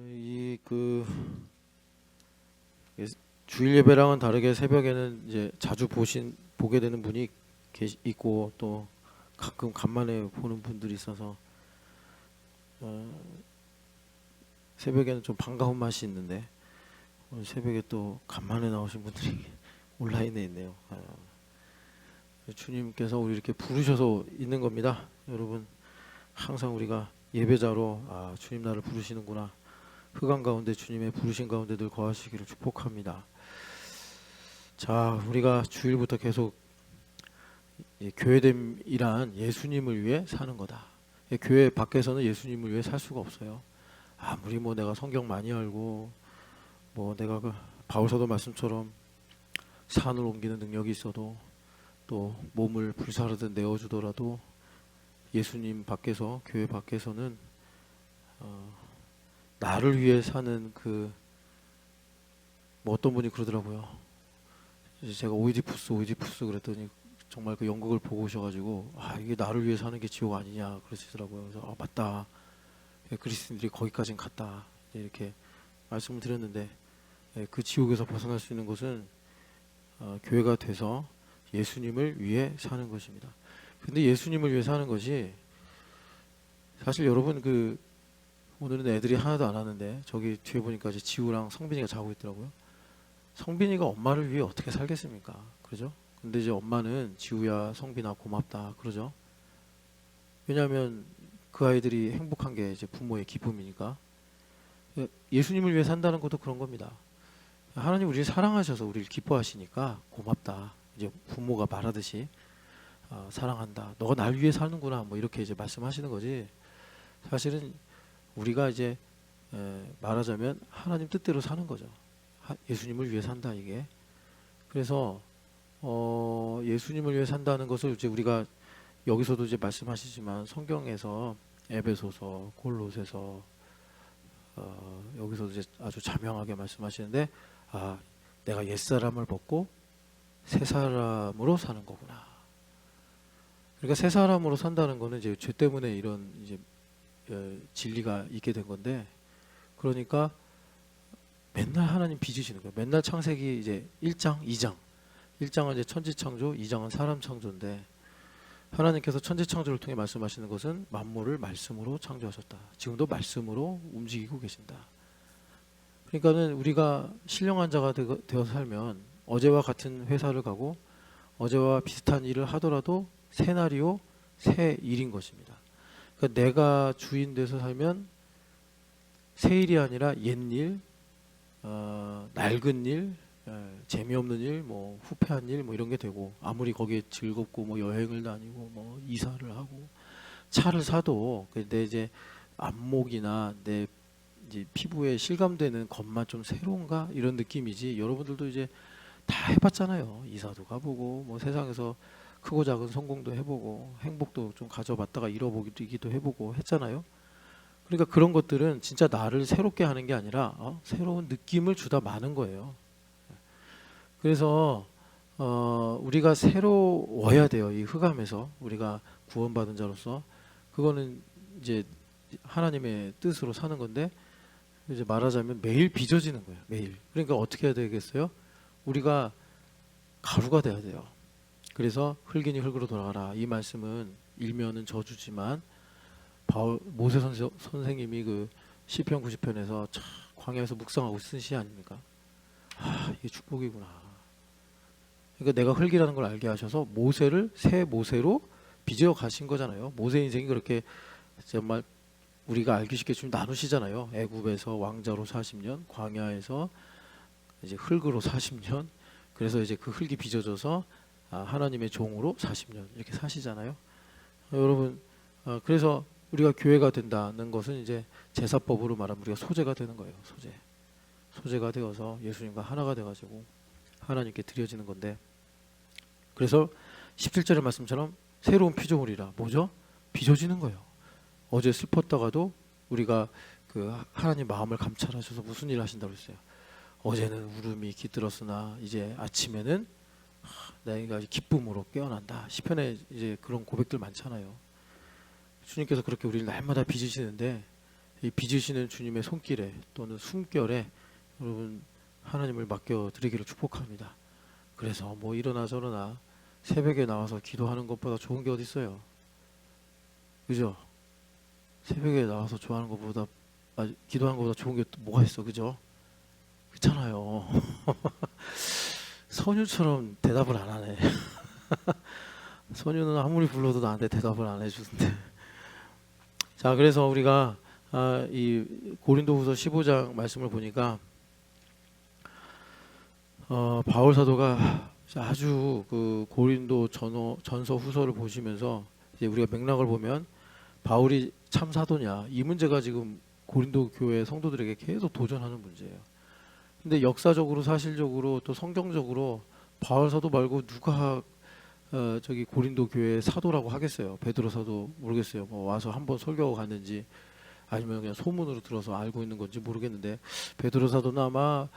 이 주일 예배랑은 다르게 새벽에는 이제 자주 보게 되는 분이 있고 또 가끔 간만에 보는 분들이 있어서 새벽에는 좀 반가운 맛이 있는데 오늘 새벽에 또 간만에 나오신 분들이 온라인에 있네요. 주님께서 우리 이렇게 부르셔서 있는 겁니다. 여러분 항상 우리가 예배자로 주님 나를 부르시는구나, 흑암 가운데 주님의 부르신 가운데 늘 거하시기를 축복합니다. 자, 우리가 주일부터 계속 교회됨이란 예수님을 위해 사는 거다. 교회 밖에서는 예수님을 위해 살 수가 없어요. 아무리 내가 성경 많이 알고 내가 그 바울사도 말씀처럼 산을 옮기는 능력이 있어도 또 몸을 불사르듯 내어주더라도 예수님 밖에서, 교회 밖에서는 나를 위해 사는 어떤 분이 그러더라고요. 제가 오이디푸스 그랬더니 정말 그 연극을 보고 오셔가지고 이게 나를 위해 사는 게 지옥 아니냐 그러시더라고요. 그래서 맞다, 그리스도인들이 거기까진 갔다 이렇게 말씀을 드렸는데, 그 지옥에서 벗어날 수 있는 것은 교회가 돼서 예수님을 위해 사는 것입니다. 근데 예수님을 위해 사는 것이 사실 여러분 오늘은 애들이 하나도 안 하는데 저기 뒤에 보니까 이제 지우랑 성빈이가 자고 있더라고요. 성빈이가 엄마를 위해 어떻게 살겠습니까? 그러죠? 근데 이제 엄마는 지우야, 성빈아 고맙다 그러죠. 왜냐하면 그 아이들이 행복한 게 이제 부모의 기쁨이니까. 예수님을 위해 산다는 것도 그런 겁니다. 하나님 우리를 사랑하셔서 우리를 기뻐하시니까 고맙다. 이제 부모가 말하듯이 사랑한다. 너가 날 위해 사는구나. 이렇게 이제 말씀하시는 거지. 사실은 우리가 이제 말하자면 하나님 뜻대로 사는 거죠. 예수님을 위해 산다 이게. 그래서 예수님을 위해 산다는 것을 이제 우리가 여기서도 이제 말씀하시지만 성경에서 에베소서, 골로새서 여기서도 이제 아주 자명하게 말씀하시는데 내가 옛사람을 벗고 새 사람으로 사는 거구나. 그러니까 새 사람으로 산다는 거는 이제 죄 때문에 이런 이제 진리가 있게 된 건데, 그러니까 맨날 하나님 빚으시는 거예요. 맨날 창세기 이제 1장, 2장. 1장은 이제 천지 창조, 2장은 사람 창조인데 하나님께서 천지 창조를 통해 말씀하시는 것은 만물을 말씀으로 창조하셨다. 지금도 말씀으로 움직이고 계신다. 그러니까는 우리가 신령한 자가 되어 살면 어제와 같은 회사를 가고 어제와 비슷한 일을 하더라도 새 날이요 새 일인 것입니다. 그러니까 내가 주인 돼서 살면 새 일이 아니라 옛일, 낡은 일, 재미없는 일, 후패한 일 이런 게 되고, 아무리 거기에 즐겁고 여행을 다니고 이사를 하고 차를 사도 내 이제 안목이나 내 이제 피부에 실감되는 것만 좀 새로운가 이런 느낌이지. 여러분들도 이제 다 해봤잖아요. 이사도 가보고 세상에서 크고 작은 성공도 해보고 행복도 좀 가져봤다가 잃어보기도 해보고 했잖아요. 그러니까 그런 것들은 진짜 나를 새롭게 하는 게 아니라 새로운 느낌을 주다 마는 거예요. 그래서 우리가 새로워야 돼요. 이 흑암에서 우리가 구원받은 자로서. 그거는 이제 하나님의 뜻으로 사는 건데, 이제 말하자면 매일 빚어지는 거예요. 매일. 그러니까 어떻게 해야 되겠어요? 우리가 가루가 돼야 돼요. 그래서 흙이니 흙으로 돌아가라. 이 말씀은 일면은 저주지만 모세 선생님이 그 시편 90편에서 광야에서 묵상하고 쓴 시 아닙니까? 이게 축복이구나. 그러니까 내가 흙이라는 걸 알게 하셔서 모세를 새 모세로 빚어 가신 거잖아요. 모세 인생이 그렇게 정말 우리가 알기 쉽게 좀 나누시잖아요. 애굽에서 왕자로 40년, 광야에서 이제 흙으로 40년. 그래서 이제 그 흙이 빚어져서 하나님의 종으로 40년 이렇게 사시잖아요. 여러분, 그래서 우리가 교회가 된다는 것은 이제 제사법으로 말하면 우리가 소제가 되는 거예요. 소제가 되어서 예수님과 하나가 돼가지고 하나님께 드려지는 건데, 그래서 17절의 말씀처럼 새로운 피조물이라. 뭐죠? 빚어지는 거예요. 어제 슬펐다가도 우리가 그 하나님 마음을 감찰하셔서 무슨 일을 하신다고 했어요? 어제는 울음이 깃들었으나 이제 아침에는 내가 기쁨으로 깨어난다. 시편에 이제 그런 고백들 많잖아요. 주님께서 그렇게 우리를 날마다 빚으시는데 이 빚으시는 주님의 손길에 또는 숨결에 여러분 하나님을 맡겨 드리기를 축복합니다. 그래서 뭐 이러나 저러나 새벽에 나와서 기도하는 것보다 좋은 게 어디 있어요? 그죠? 새벽에 나와서 좋아하는 것보다 기도하는 것보다 좋은 게 또 뭐가 있어? 그죠? 그렇잖아요. 선유처럼 대답을 안 하네. 선유는 아무리 불러도 나한테 대답을 안 해주는데. 자, 그래서 우리가 이 고린도후서 15장 말씀을 보니까 바울 사도가 아주 그 고린도 전서 후서를 보시면서 이제 우리가 맥락을 보면 바울이 참 사도냐 이 문제가 지금 고린도 교회 성도들에게 계속 도전하는 문제예요. 근데 역사적으로 사실적으로 또 성경적으로 바울 사도 말고 누가 저기 고린도 교회 사도라고 하겠어요. 베드로 사도 모르겠어요. 뭐 와서 한번 설교하고 갔는지 아니면 그냥 소문으로 들어서 알고 있는 건지 모르겠는데 베드로 사도는 아마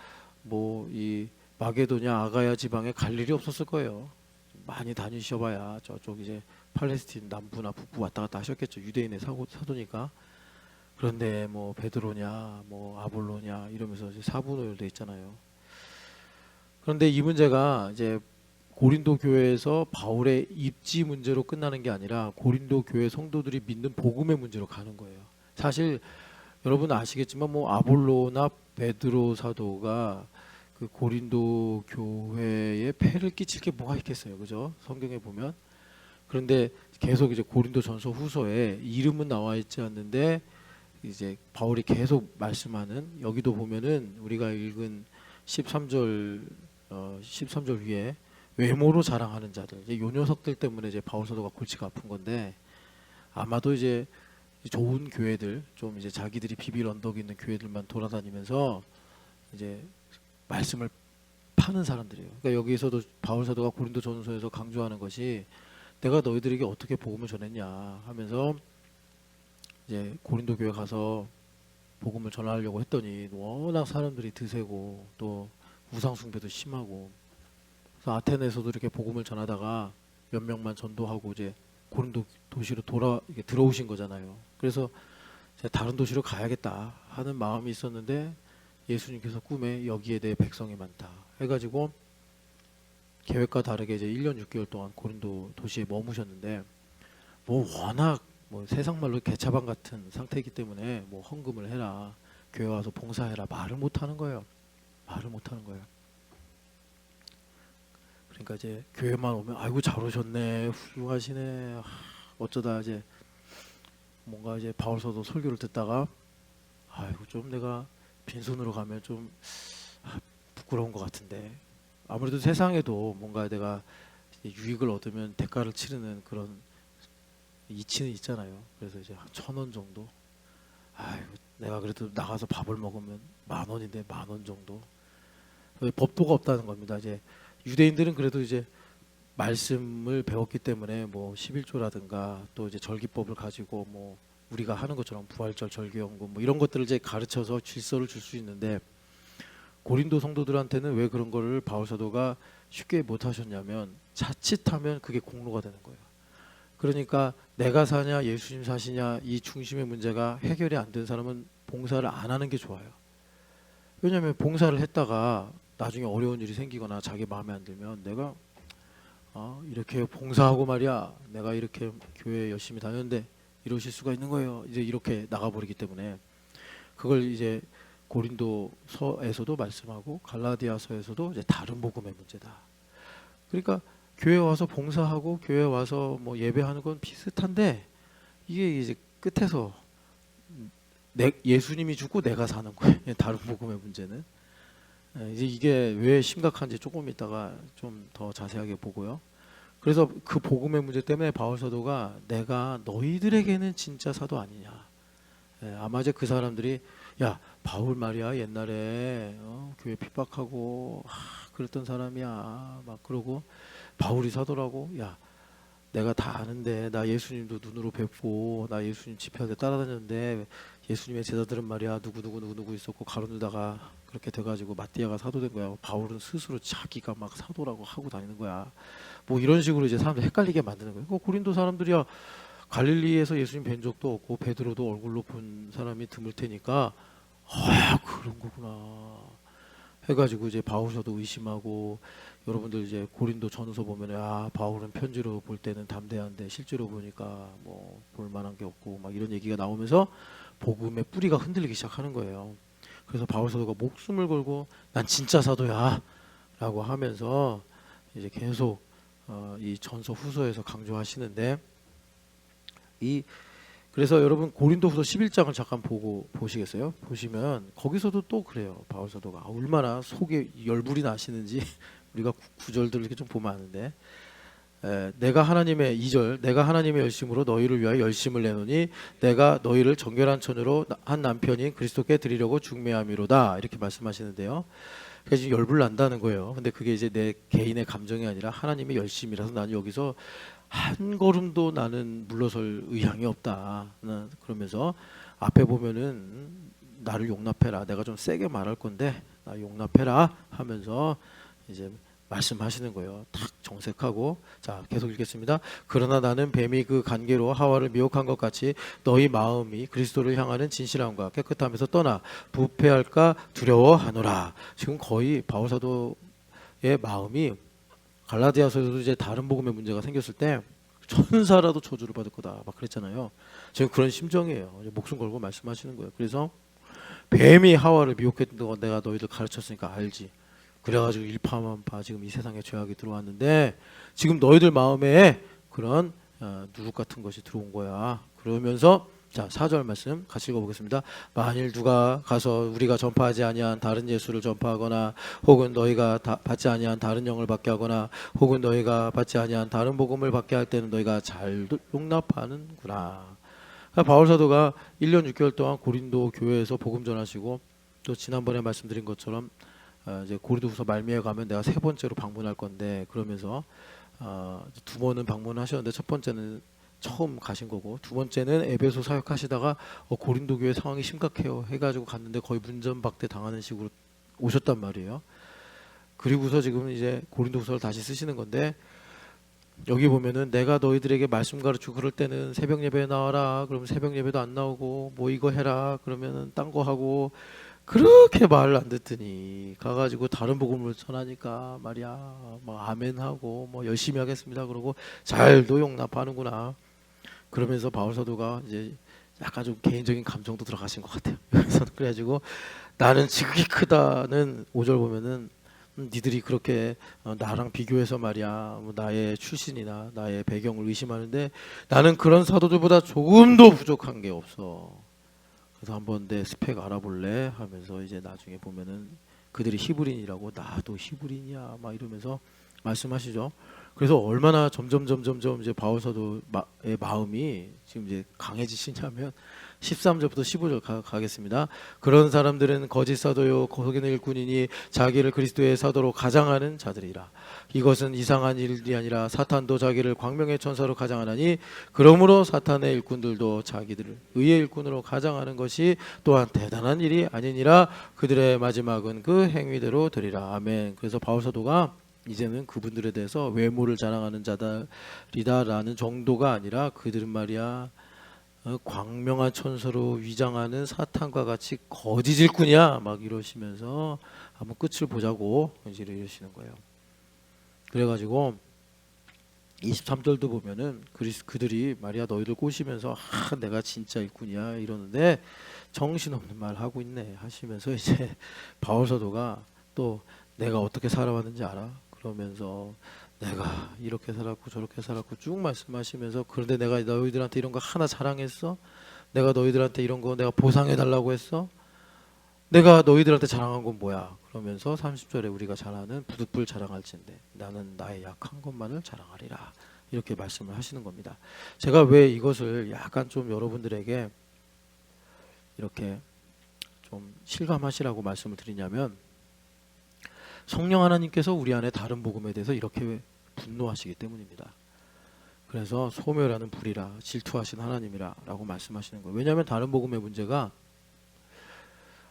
뭐 이 마게도냐 아가야 지방에 갈 일이 없었을 거예요. 많이 다니셔봐야 저쪽 이제 팔레스틴 남부나 북부 왔다 갔다 하셨겠죠. 유대인의 사도니까. 그런데 뭐 베드로냐 뭐 아볼로냐 이러면서 이제 사분오열돼 있잖아요. 그런데 이 문제가 이제 고린도 교회에서 바울의 입지 문제로 끝나는 게 아니라 고린도 교회 성도들이 믿는 복음의 문제로 가는 거예요. 사실 여러분 아시겠지만 뭐 아볼로나 베드로 사도가 그 고린도 교회에 폐를 끼칠 게 뭐가 있겠어요, 그죠? 성경에 보면. 그런데 계속 이제 고린도 전서 후서에 이름은 나와 있지 않는데 이제 바울이 계속 말씀하는 여기도 보면은 우리가 읽은 13절 13절 위에 외모로 자랑하는 자들 이제 요 녀석들 때문에 이제 바울 사도가 골치가 아픈 건데 아마도 이제 좋은 교회들 좀 이제 자기들이 비빌 언덕 있는 교회들만 돌아다니면서 이제 말씀을 파는 사람들이에요. 그러니까 여기서도 바울 사도가 고린도 전서에서 강조하는 것이 내가 너희들에게 어떻게 복음을 전했냐 하면서 이제 고린도 교회 가서 복음을 전하려고 했더니 워낙 사람들이 드세고 또 우상 숭배도 심하고 그래서 아테네에서도 이렇게 복음을 전하다가 몇 명만 전도하고 이제 고린도 도시로 이렇게 들어오신 거잖아요. 그래서 다른 도시로 가야겠다 하는 마음이 있었는데 예수님께서 꿈에 여기에 대해 백성이 많다 해가지고 계획과 다르게 이제 1년 6개월 동안 고린도 도시에 머무셨는데 뭐 워낙 뭐 세상 말로 개차반 같은 상태이기 때문에 뭐 헌금을 해라 교회 와서 봉사해라 말을 못 하는 거예요. 말을 못 하는 거예요. 그러니까 이제 교회만 오면 아이고 잘 오셨네 훌륭하시네 어쩌다 이제 뭔가 이제 바울서도 설교를 듣다가 아이고 좀 내가 빈손으로 가면 좀 부끄러운 것 같은데 아무래도 세상에도 뭔가 내가 유익을 얻으면 대가를 치르는 그런 이치는 있잖아요. 그래서 이제 한 1,000원 정도 아이고 내가 그래도 나가서 밥을 먹으면 10,000원인데 10,000원 정도 법도가 없다는 겁니다. 이제 유대인들은 그래도 이제 말씀을 배웠기 때문에 뭐 11조라든가 또 이제 절기법을 가지고 뭐 우리가 하는 것처럼 부활절 절기연금 뭐 이런 것들을 이제 가르쳐서 질서를 줄 수 있는데 고린도 성도들한테는 왜 그런 거를 바울 사도가 쉽게 못 하셨냐면 자칫하면 그게 공로가 되는 거예요. 그러니까 내가 사냐 예수님 사시냐 이 중심의 문제가 해결이 안 된 사람은 봉사를 안 하는 게 좋아요. 왜냐하면 봉사를 했다가 나중에 어려운 일이 생기거나 자기 마음에 안 들면 내가 이렇게 봉사하고 말이야 내가 이렇게 교회 열심히 다녔는데 이러실 수가 있는 거예요. 이제 이렇게 나가버리기 때문에 그걸 이제 고린도서에서도 말씀하고 갈라디아서에서도 이제 다른 복음의 문제다. 그러니까 교회 와서 봉사하고 교회 와서 뭐 예배하는 건 비슷한데 이게 이제 끝에서 예수님이 죽고 내가 사는 거예요. 다른 복음의 문제는. 이제 이게 왜 심각한지 조금 이따가 좀 더 자세하게 보고요. 그래서 그 복음의 문제 때문에 바울 사도가 내가 너희들에게는 진짜 사도 아니냐. 아마 이제 그 사람들이 야 바울 말이야 옛날에 교회 핍박하고 그랬던 사람이야 막 그러고 바울이 사도라고 야 내가 다 아는데 나 예수님도 눈으로 뵙고 나 예수님 집회할 때 따라다녔는데 예수님의 제자들은 말이야 누구 있었고 가룟 유다가 그렇게 돼가지고 마띠아가 사도된 거야. 바울은 스스로 자기가 막 사도라고 하고 다니는 거야. 뭐 이런 식으로 이제 사람들 헷갈리게 만드는 거예요. 고린도 사람들이야 갈릴리에서 예수님 뵌 적도 없고 베드로도 얼굴로 본 사람이 드물 테니까 그런 거구나 해가지고 이제 바울서도 의심하고, 여러분들 이제 고린도 전서 보면 바울은 편지로 볼 때는 담대한데 실제로 보니까 뭐 볼만한 게 없고 막 이런 얘기가 나오면서 복음의 뿌리가 흔들리기 시작하는 거예요. 그래서 바울서도가 목숨을 걸고 난 진짜 사도야 라고 하면서 이제 계속 이 전서 후서에서 강조하시는데, 그래서 여러분 고린도후서 11장을 잠깐 보시겠어요? 보시면 거기서도 또 그래요. 바울사도가 얼마나 속에 열불이 나시는지 우리가 구절들을 이렇게 좀 보면 아는데, 내가 하나님의 2절, 내가 하나님의 열심으로 너희를 위하여 열심을 내노니 내가 너희를 정결한 처녀로 한 남편인 그리스도께 드리려고 중매함이로다, 이렇게 말씀하시는데요. 그래서 지금 열불 난다는 거예요. 근데 그게 이제 내 개인의 감정이 아니라 하나님의 열심이라서 나는 여기서 한 걸음도 나는 물러설 의향이 없다. 그러면서 앞에 보면은 나를 용납해라. 내가 좀 세게 말할 건데 나 용납해라 하면서 이제 말씀하시는 거예요. 탁 정색하고. 자, 계속 읽겠습니다. 그러나 나는 뱀이 그 간계로 하와를 미혹한 것 같이 너희 마음이 그리스도를 향하는 진실함과 깨끗함에서 떠나 부패할까 두려워하노라. 지금 거의 바울사도의 마음이 갈라디아서에서도 이제 다른 복음의 문제가 생겼을 때 천사라도 저주를 받을 거다 막 그랬잖아요. 지금 그런 심정이에요. 목숨 걸고 말씀하시는 거예요. 그래서 뱀이 하와를 미혹했던 거 내가 너희들 가르쳤으니까 알지. 그래가지고 일파만파 지금 이 세상에 죄악이 들어왔는데 지금 너희들 마음에 그런 누룩 같은 것이 들어온 거야. 그러면서 자, 4절 말씀 같이 읽어보겠습니다. 만일 누가 가서 우리가 전파하지 아니한 다른 예수를 전파하거나 혹은 너희가 받지 아니한 다른 영을 받게 하거나 혹은 너희가 받지 아니한 다른 복음을 받게 할 때는 너희가 잘 용납하는구나. 그러니까 바울 사도가 1년 6개월 동안 고린도 교회에서 복음 전하시고, 또 지난번에 말씀드린 것처럼 이제 고린도후서 말미에 가면 내가 3번째로 방문할 건데, 그러면서 2번은 방문하셨는데 첫 번째는 처음 가신 거고, 두 번째는 에베소 사역하시다가 고린도 교회 상황이 심각해요 해가지고 갔는데 거의 문전박대 당하는 식으로 오셨단 말이에요. 그리고서 지금 이제 고린도후서를 다시 쓰시는 건데, 여기 보면은 내가 너희들에게 말씀 가르치고 그럴 때는 새벽 예배에 나와라 그러면 새벽 예배도 안 나오고, 뭐 이거 해라 그러면은 딴 거 하고, 그렇게 말을 안 듣더니 가가지고 다른 복음을 전하니까 말이야 막 아멘하고 뭐 열심히 하겠습니다 그러고 잘도 용납하는구나. 그러면서 바울 사도가 이제 약간 좀 개인적인 감정도 들어가신 것 같아요. 그래가지고 나는 지극히 크다는 5절 보면은 니들이 그렇게 나랑 비교해서 말이야 뭐 나의 출신이나 나의 배경을 의심하는데 나는 그런 사도들보다 조금도 부족한 게 없어. 그래서 한번 내 스펙 알아볼래 하면서 이제 나중에 보면은 그들이 히브리인이라고, 나도 히브리인이야 막 이러면서 말씀하시죠. 그래서 얼마나 점점 이제 바울 사도의 마음이 지금 이제 강해지시냐면 13절부터 15절 가겠습니다. 그런 사람들은 거짓 사도요 속이는 일꾼이니 자기를 그리스도의 사도로 가장하는 자들이라. 이것은 이상한 일이 아니라 사탄도 자기를 광명의 천사로 가장하나니 그러므로 사탄의 일꾼들도 자기들을 의의 일꾼으로 가장하는 것이 또한 대단한 일이 아니니라. 그들의 마지막은 그 행위대로 되리라. 아멘. 그래서 바울 사도가 이제는 그분들에 대해서 외모를 자랑하는 자들이다라는 정도가 아니라 그들은 말이야 광명한 천사로 위장하는 사탄과 같이 거짓 일꾼이야 막 이러시면서 한번 끝을 보자고 이제 이러시는 거예요. 그래가지고 23절도 보면은 그들이 말이야 너희들 꼬시면서 내가 진짜 일꾼이야 이러는데 정신없는 말 하고 있네 하시면서 이제 바울 사도가 또 내가 어떻게 살아왔는지 알아? 그러면서 내가 이렇게 살았고 저렇게 살았고 쭉 말씀하시면서, 그런데 내가 너희들한테 이런 거 하나 자랑했어? 내가 너희들한테 이런 거 내가 보상해 달라고 했어? 내가 너희들한테 자랑한 건 뭐야? 그러면서 30절에 우리가 잘 아는 부득불 자랑할진대 나는 나의 약한 것만을 자랑하리라, 이렇게 말씀을 하시는 겁니다. 제가 왜 이것을 약간 좀 여러분들에게 이렇게 좀 실감하시라고 말씀을 드리냐면, 성령 하나님께서 우리 안에 다른 복음에 대해서 이렇게 분노하시기 때문입니다. 그래서 소멸하는 불이라 질투하신 하나님이라라고 말씀하시는 거예요. 왜냐하면 다른 복음의 문제가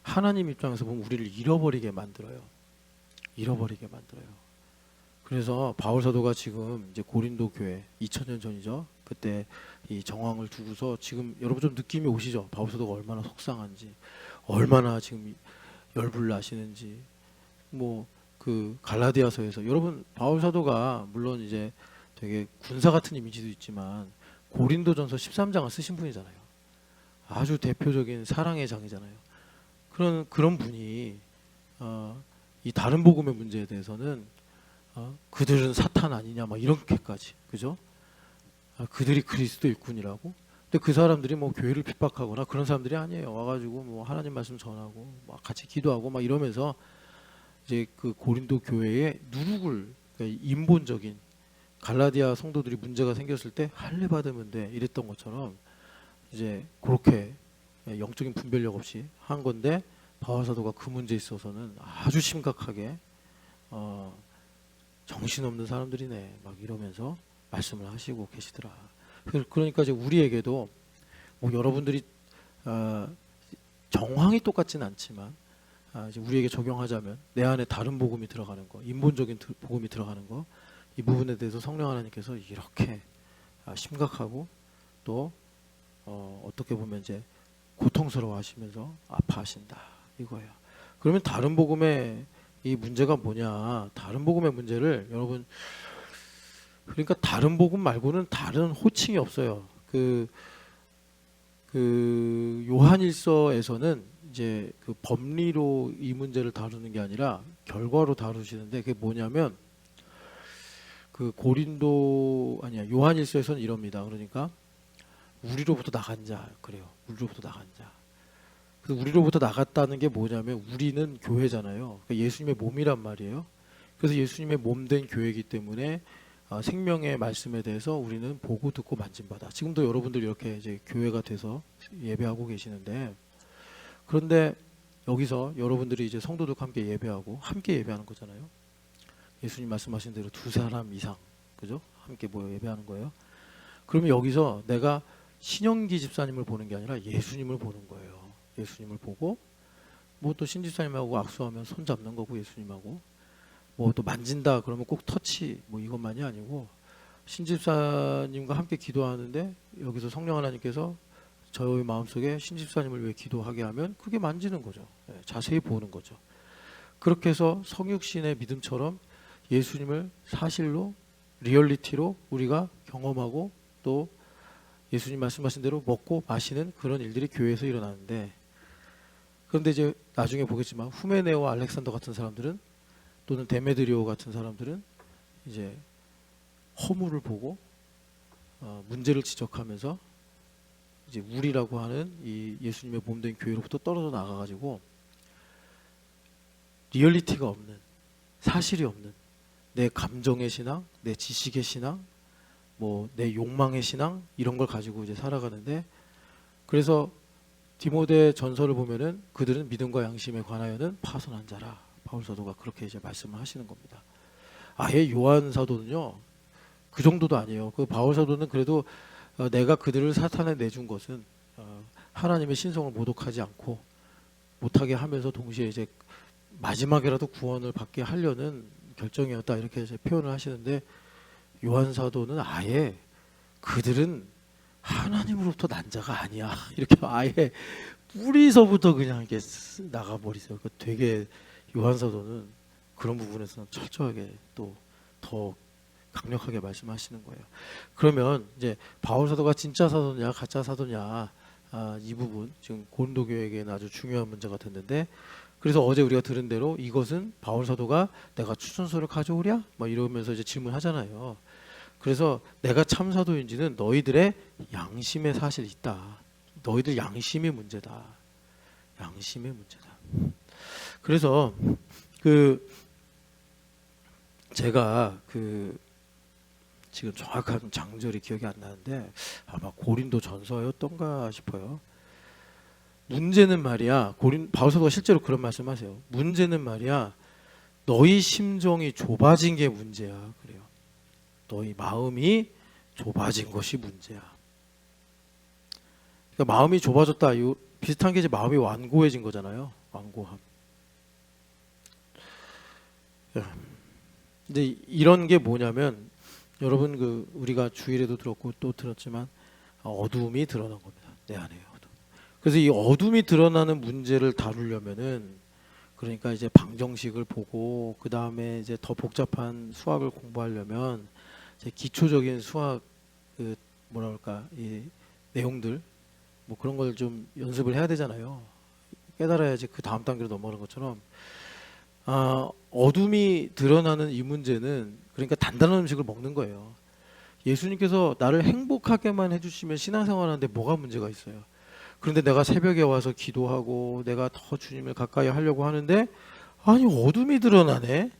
하나님 입장에서 보면 우리를 잃어버리게 만들어요. 잃어버리게 만들어요. 그래서 바울 사도가 지금 이제 고린도 교회 2000년 전이죠. 그때 이 정황을 두고서 지금 여러분 좀 느낌이 오시죠? 바울 사도가 얼마나 속상한지, 얼마나 지금 열불 나시는지. 뭐 그 갈라디아서에서 여러분 바울 사도가 물론 이제 되게 군사 같은 이미지도 있지만 고린도전서 13장을 쓰신 분이잖아요. 아주 대표적인 사랑의 장이잖아요. 그런 분이 이 다른 복음의 문제에 대해서는 그들은 사탄 아니냐 막 이렇게까지, 그죠? 그들이 그리스도 일꾼이라고. 근데 그 사람들이 뭐 교회를 핍박하거나 그런 사람들이 아니에요. 와가지고 뭐 하나님 말씀 전하고 막 같이 기도하고 막 이러면서 이제 그 고린도 교회에 누룩을, 그러니까 인본적인 갈라디아 성도들이 문제가 생겼을 때 할례 받으면 돼 이랬던 것처럼 이제 그렇게 영적인 분별력 없이 한 건데, 바울 사도가 그 문제에 있어서는 아주 심각하게 정신없는 사람들이네 막 이러면서 말씀을 하시고 계시더라. 그러니까 이제 우리에게도 뭐 여러분들이 정황이 똑같진 않지만 이제 우리에게 적용하자면 내 안에 다른 복음이 들어가는 거, 인본적인 복음이 들어가는 거, 이 부분에 대해서 성령 하나님께서 이렇게 심각하고 또 어떻게 보면 이제 고통스러워하시면서 아파하신다 이거예요. 그러면 다른 복음의 이 문제가 뭐냐? 다른 복음의 문제를 여러분, 그러니까 다른 복음 말고는 다른 호칭이 없어요. 그 요한일서에서는 이제 그 법리로 이 문제를 다루는 게 아니라 결과로 다루시는데, 그게 뭐냐면 그 요한일서에서는 이럽니다. 그러니까 우리로부터 나간 자, 그래요. 우리로부터 나간 자. 그 우리로부터 나갔다는 게 뭐냐면 우리는 교회잖아요. 그러니까 예수님의 몸이란 말이에요. 그래서 예수님의 몸 된 교회이기 때문에 생명의 말씀에 대해서 우리는 보고 듣고 만진바다. 지금도 여러분들 이렇게 이제 교회가 돼서 예배하고 계시는데, 그런데 여기서 여러분들이 이제 성도들과 함께 예배하고 함께 예배하는 거잖아요. 예수님 말씀하신 대로 2사람 이상, 그죠? 함께 모여 예배하는 거예요. 그러면 여기서 내가 신영기 집사님을 보는 게 아니라 예수님을 보는 거예요. 예수님을 보고 뭐 또 신집사님하고 악수하면 손 잡는 거고, 예수님하고 뭐 또 만진다 그러면 꼭 터치 뭐 이것만이 아니고, 신집사님과 함께 기도하는데 여기서 성령 하나님께서 저의 마음속에 신집사님을 위해 기도하게 하면 그게 만지는 거죠. 자세히 보는 거죠. 그렇게 해서 성육신의 믿음처럼 예수님을 사실로 리얼리티로 우리가 경험하고 또 예수님 말씀하신 대로 먹고 마시는 그런 일들이 교회에서 일어나는데, 그런데 이제 나중에 보겠지만 후메네오와 알렉산더 같은 사람들은, 또는 데메드리오 같은 사람들은 이제 허물을 보고 문제를 지적하면서 이제 우리라고 하는 이 예수님의 몸된 교회로부터 떨어져 나가가지고 리얼리티가 없는, 사실이 없는 내 감정의 신앙, 내 지식의 신앙, 뭐 내 욕망의 신앙, 이런 걸 가지고 이제 살아가는데, 그래서 디모데 전서를 보면은 그들은 믿음과 양심에 관하여는 파선한 자라. 바울 사도가 그렇게 이제 말씀을 하시는 겁니다. 아예 요한 사도는요 그 정도도 아니에요. 그 바울 사도는 그래도 내가 그들을 사탄에 내준 것은 하나님의 신성을 모독하지 않고 못하게 하면서 동시에 이제 마지막이라도 구원을 받게 하려는 결정이었다, 이렇게 이제 표현을 하시는데, 요한 사도는 아예 그들은 하나님으로부터 난 자가 아니야 이렇게 아예 뿌리서부터 그냥 이렇게 나가버리세요. 그 되게 요한 사도는 그런 부분에서는 철저하게 또 더 강력하게 말씀하시는 거예요. 그러면 이제 바울 사도가 진짜 사도냐 가짜 사도냐, 이 부분 지금 고린도 교회에게는 아주 중요한 문제가 됐는데, 그래서 어제 우리가 들은 대로 이것은 바울 사도가 내가 추천서를 가져오랴 막 이러면서 이제 질문하잖아요. 그래서 내가 참 사도인지는 너희들의 양심에 사실 있다. 너희들 양심이 문제다. 양심의 문제다. 그래서 제가 지금 정확한 장절이 기억이 안 나는데 아마 고린도 전서였던가 싶어요. 문제는 말이야, 바울 사도가 실제로 그런 말씀하세요. 문제는 말이야, 너희 심정이 좁아진 게 문제야. 그래요. 너희 마음이 좁아진 것이 문제야. 그러니까 마음이 좁아졌다. 이 비슷한 게 이제 마음이 완고해진 거잖아요. 완고함. 근데 이런 게 뭐냐면 여러분 그 우리가 주일에도 들었고 또 들었지만 어둠이 드러난 겁니다. 내 안에 어둠. 그래서 이 어둠이 드러나는 문제를 다루려면은 그러니까 이제 방정식을 보고 그 다음에 이제 더 복잡한 수학을 공부하려면 이제 기초적인 수학 그 뭐라 그럴까 이 내용들 뭐 그런 걸 좀 연습을 해야 되잖아요. 깨달아야지 그 다음 단계로 넘어가는 것처럼 어둠이 드러나는 이 문제는 그러니까 단단한 음식을 먹는 거예요. 예수님께서 나를 행복하게만 해주시면 신앙생활하는데 뭐가 문제가 있어요. 그런데 내가 새벽에 와서 기도하고 내가 더 주님을 가까이 하려고 하는데 아니 어둠이 드러나네.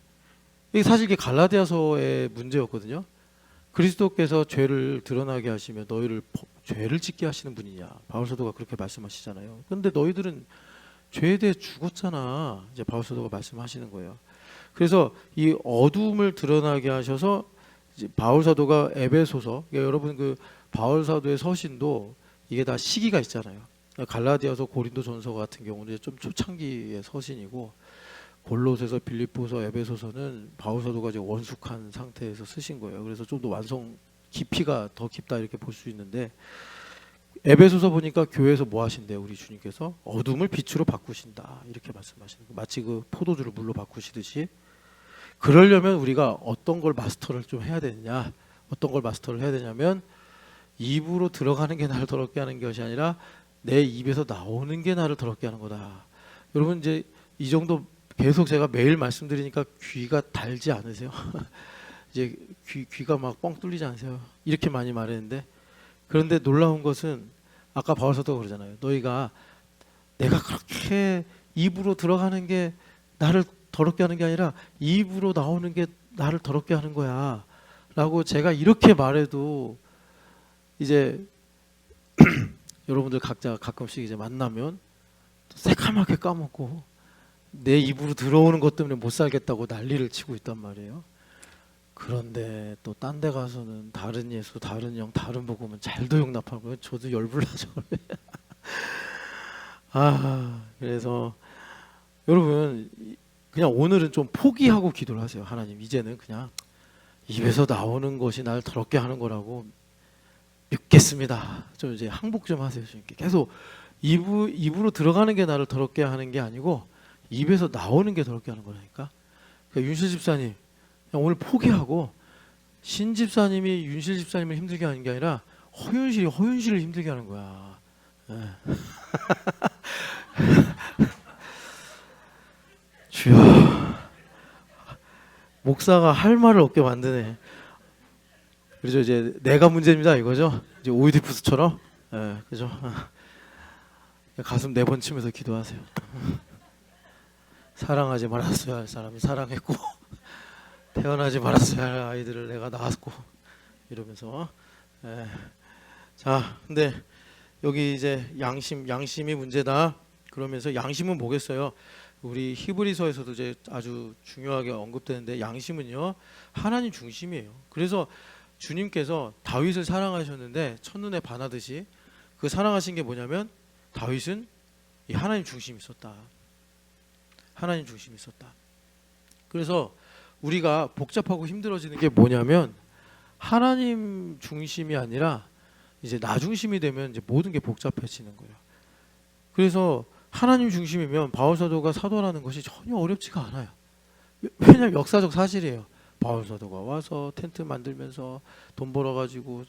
이게 사실 이게 갈라디아서의 문제였거든요. 그리스도께서 죄를 드러나게 하시면 너희를 죄를 짓게 하시는 분이냐. 바울 사도가 그렇게 말씀하시잖아요. 그런데 너희들은 죄에 대해 죽었잖아. 이제 바울 사도가 말씀하시는 거예요. 그래서 이 어둠을 드러나게 하셔서 이제 바울 사도가 에베소서, 그러니까 여러분 그 바울 사도의 서신도 이게 다 시기가 있잖아요. 갈라디아서, 고린도전서 같은 경우는 좀 초창기의 서신이고 골로새서, 빌립보서, 에베소서는 바울 사도가 이제 원숙한 상태에서 쓰신 거예요. 그래서 좀 더 완성 깊이가 더 깊다 이렇게 볼 수 있는데 에베소서 보니까 교회에서 뭐 하신대요? 우리 주님께서 어둠을 빛으로 바꾸신다 이렇게 말씀하시는 거예요. 마치 그 포도주를 물로 바꾸시듯이. 그러려면 우리가 어떤 걸 마스터를 좀 해야 되느냐, 어떤 걸 마스터를 해야 되냐면 입으로 들어가는 게 나를 더럽게 하는 것이 아니라 내 입에서 나오는 게 나를 더럽게 하는 거다. 여러분 이제 이 정도 계속 제가 매일 말씀드리니까 귀가 달지 않으세요? 이제 귀가 막 뻥 뚫리지 않으세요? 이렇게 많이 말했는데 그런데 놀라운 것은 아까 바울 사도가 그러잖아요. 너희가 내가 그렇게 입으로 들어가는 게 나를 더럽게 하는 게 아니라 입으로 나오는 게 나를 더럽게 하는 거야 라고 제가 이렇게 말해도 이제 여러분들 각자 가끔씩 이제 만나면 새카맣게 까먹고 내 입으로 들어오는 것 때문에 못 살겠다고 난리를 치고 있단 말이에요. 그런데 또 딴 데 가서는 다른 예수, 다른 영, 다른 복음은 잘도 용납하고요. 저도 열불나죠. 그래서 여러분 그냥 오늘은 좀 포기하고 기도를 하세요. 하나님 이제는 그냥 입에서 나오는 것이 나를 더럽게 하는 거라고 믿겠습니다. 좀 이제 항복 좀 하세요. 계속 입으로 들어가는 게 나를 더럽게 하는 게 아니고 입에서 나오는 게 더럽게 하는 거라니까. 그러니까 윤실 집사님 그냥 오늘 포기하고 신 집사님이 윤실 집사님을 힘들게 하는 게 아니라 허윤실이 허윤실을 힘들게 하는 거야. 주여 목사가 할 말을 없게 만드네. 그렇죠. 이제 내가 문제입니다 이거죠. 이제 오이디푸스처럼. 그죠. 가슴 4번 치면서 기도하세요. 사랑하지 말았어야 할 사람이 사랑했고 태어나지 말았어야 할 아이들을 내가 낳았고 이러면서. 자, 근데 여기 이제 양심이 문제다. 그러면서 양심은 뭐겠어요? 우리 히브리서에서도 이제 아주 중요하게 언급되는데 양심은요 하나님 중심이에요. 그래서 주님께서 다윗을 사랑하셨는데 첫눈에 반하듯이 그 사랑하신 게 뭐냐면 다윗은 이 하나님 중심이 있었다. 하나님 중심이 있었다. 그래서 우리가 복잡하고 힘들어지는 게 뭐냐면 하나님 중심이 아니라 이제 나 중심이 되면 이제 모든 게 복잡해지는 거예요. 그래서 하나님 중심이면 바울 사도가 사도라는 것이 전혀 어렵지가 않아요. 왜냐하면 역사적 사실이에요. 바울 사도가 와서 텐트 만들면서 돈 벌어가지고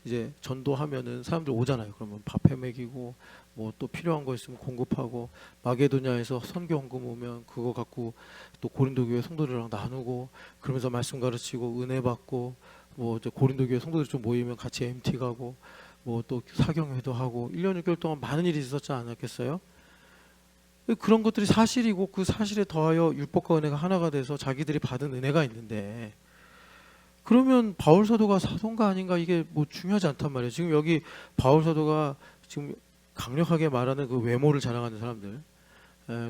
이제 전도하면은 사람들 오잖아요. 그러면 밥 해먹이고 뭐 또 필요한 거 있으면 공급하고 마게도냐에서 선교 헌금 오면 그거 갖고 또 고린도 교회 성도들이랑 나누고 그러면서 말씀 가르치고 은혜 받고 뭐 이제 고린도 교회 성도들 좀 모이면 같이 MT 가고 뭐 또 사경회도 하고 1년 6개월 동안 많은 일이 있었지 않았겠어요? 그런 것들이 사실이고 그 사실에 더하여 율법과 은혜가 하나가 돼서 자기들이 받은 은혜가 있는데 그러면 바울 사도가 사도인가 아닌가 이게 뭐 중요하지 않단 말이에요. 지금 여기 바울 사도가 지금 강력하게 말하는 그 외모를 자랑하는 사람들,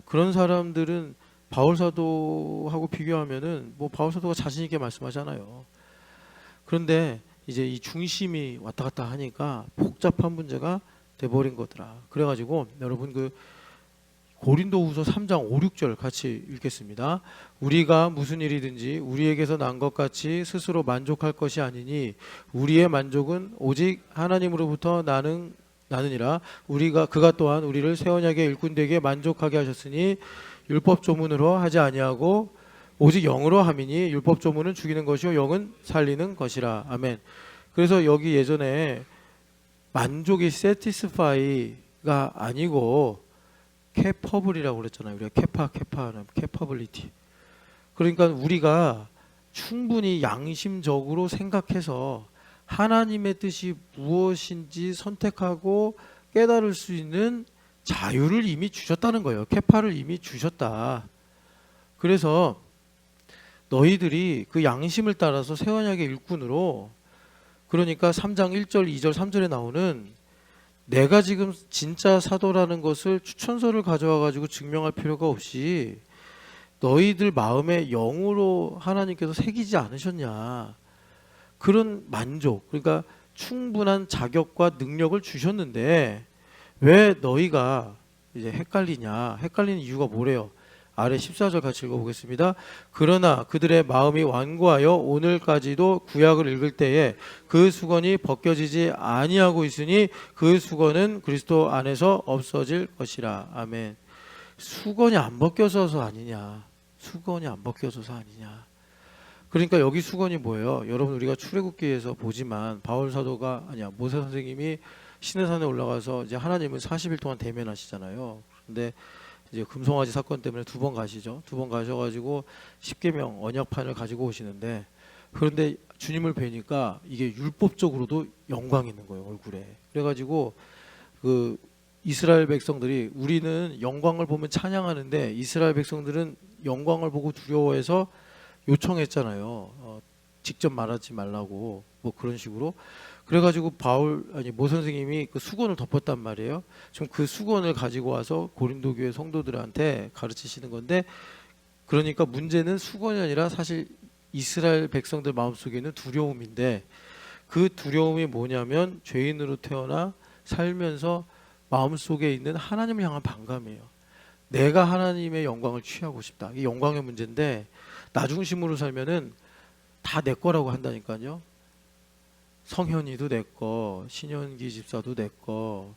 그런 사람들은 바울 사도하고 비교하면은 뭐 바울 사도가 자신 있게 말씀하잖아요. 그런데 이제 이 중심이 왔다 갔다 하니까 복잡한 문제가 돼버린 거더라. 그래가지고 여러분 그 고린도후서 3장 5, 6절 같이 읽겠습니다. 우리가 무슨 일이든지 우리에게서 난 것 같이 스스로 만족할 것이 아니니 우리의 만족은 오직 하나님으로부터 나느니라. 그가 또한 우리를 새 언약의 일꾼 되게 만족하게 하셨으니 율법 조문으로 하지 아니하고 오직 영으로 함이니 율법 조문은 죽이는 것이요 영은 살리는 것이라. 아멘. 그래서 여기 예전에 만족이 satisfy가 아니고 capable이라고 그랬잖아요. 우리가 캐파는 capability. 그러니까 우리가 충분히 양심적으로 생각해서 하나님의 뜻이 무엇인지 선택하고 깨달을 수 있는 자유를 이미 주셨다는 거예요. 캐파를 이미 주셨다. 그래서 너희들이 그 양심을 따라서 새 언약의 일꾼으로, 그러니까 3장 1절 2절 3절에 나오는 내가 지금 진짜 사도라는 것을 추천서를 가져와 가지고 증명할 필요가 없이 너희들 마음에 영으로 하나님께서 새기지 않으셨냐, 그런 만족, 그러니까 충분한 자격과 능력을 주셨는데 왜 너희가 이제 헷갈리냐. 헷갈리는 이유가 뭐래요? 아래 14절 같이 읽어보겠습니다. 그러나 그들의 마음이 완고하여 오늘까지도 구약을 읽을 때에 그 수건이 벗겨지지 아니하고 있으니 그 수건은 그리스도 안에서 없어질 것이라. 아멘. 수건이 안 벗겨져서 아니냐. 수건이 안 벗겨져서 아니냐. 그러니까 여기 수건이 뭐예요? 여러분 우리가 출애굽기에서 보지만 바울 사도가 모세 선생님이 시내산에 올라가서 이제 하나님을 40일 동안 대면하시잖아요. 그런데 이제 금송아지 사건 때문에 2번 가시죠. 2번 가셔가지고 십계명 언약판을 가지고 오시는데, 그런데 주님을 뵈니까 이게 율법적으로도 영광이 있는 거예요, 얼굴에. 그래가지고 그 이스라엘 백성들이, 우리는 영광을 보면 찬양하는데 이스라엘 백성들은 영광을 보고 두려워해서 요청했잖아요. 직접 말하지 말라고, 뭐 그런 식으로. 그래가지고 모 선생님이 그 수건을 덮었단 말이에요. 지금 그 수건을 가지고 와서 고린도 교회 성도들한테 가르치시는 건데, 그러니까 문제는 수건이 아니라 사실 이스라엘 백성들 마음속에 있는 두려움인데, 그 두려움이 뭐냐면 죄인으로 태어나 살면서 마음속에 있는 하나님을 향한 반감이에요. 내가 하나님의 영광을 취하고 싶다. 이게 영광의 문제인데, 나 중심으로 살면은 다 내 거라고 한다니까요. 성현이도 내 거, 신현기 집사도 내 거,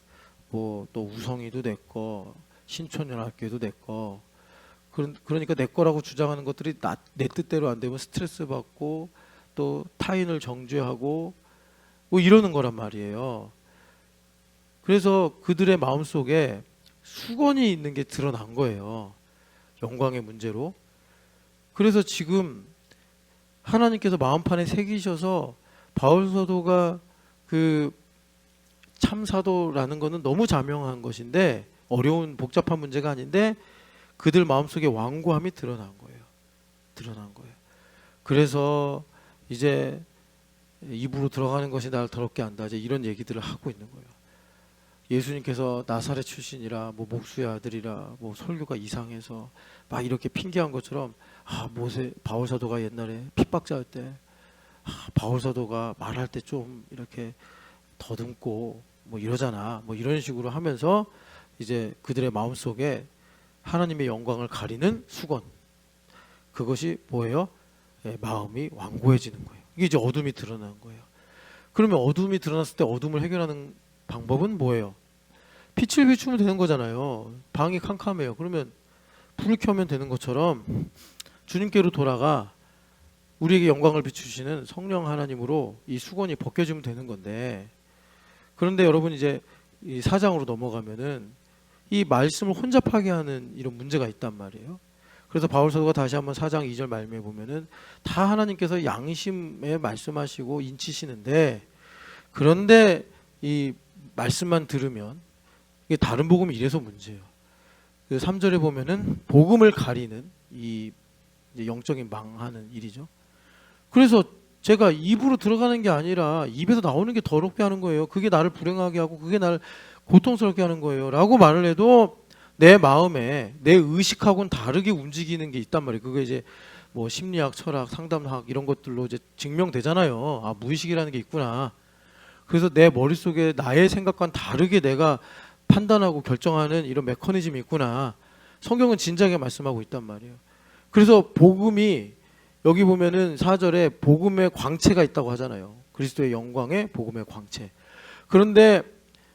뭐 또 우성이도 내 거, 신촌연합교회도 내 거. 그러니까 내 거라고 주장하는 것들이 내 뜻대로 안 되면 스트레스 받고 또 타인을 정죄하고 뭐 이러는 거란 말이에요. 그래서 그들의 마음속에 수건이 있는 게 드러난 거예요. 영광의 문제로. 그래서 지금 하나님께서 마음판에 새기셔서 바울 사도가 그 참사도라는 것은 너무 자명한 것인데, 어려운 복잡한 문제가 아닌데 그들 마음속에 완고함이 드러난 거예요. 그래서 이제 입으로 들어가는 것이 나를 더럽게 한다, 이제 이런 얘기들을 하고 있는 거예요. 예수님께서 나사렛 출신이라, 뭐 목수의 아들이라, 뭐 설교가 이상해서 막 이렇게 핑계한 것처럼, 바울 사도가 옛날에 핍박자일 때 바울 사도가 말할 때 좀 이렇게 더듬고 뭐 이러잖아, 뭐 이런 식으로 하면서 이제 그들의 마음속에 하나님의 영광을 가리는 수건, 그것이 뭐예요? 마음이 완고해지는 거예요. 이게 이제 어둠이 드러나는 거예요. 그러면 어둠이 드러났을 때 어둠을 해결하는 방법은 뭐예요? 빛을 비추면 되는 거잖아요. 방이 캄캄해요. 그러면 불을 켜면 되는 것처럼 주님께로 돌아가 우리에게 영광을 비추시는 성령 하나님으로 이 수건이 벗겨지면 되는 건데, 그런데 여러분 이제 이 4장으로 넘어가면은 이 말씀을 혼잡하게 하는 이런 문제가 있단 말이에요. 그래서 바울 사도가 다시 한번 4장 2절 말씀에 보면은 다 하나님께서 양심에 말씀하시고 인치시는데, 그런데 이 말씀만 들으면, 이게 다른 복음이 이래서 문제예요. 그 3절에 보면은 복음을 가리는 이 이제 영적인 망하는 일이죠. 그래서 제가 입으로 들어가는 게 아니라 입에서 나오는 게 더럽게 하는 거예요. 그게 나를 불행하게 하고 그게 나를 고통스럽게 하는 거예요 라고 말을 해도 내 마음에 내 의식하고는 다르게 움직이는 게 있단 말이에요. 그게 이제 뭐 심리학, 철학, 상담학 이런 것들로 이제 증명되잖아요. 아, 무의식이라는 게 있구나. 그래서 내 머릿속에 나의 생각과는 다르게 내가 판단하고 결정하는 이런 메커니즘이 있구나. 성경은 진작에 말씀하고 있단 말이에요. 그래서 복음이 여기 보면은 4절에 복음의 광채가 있다고 하잖아요. 그리스도의 영광의 복음의 광채. 그런데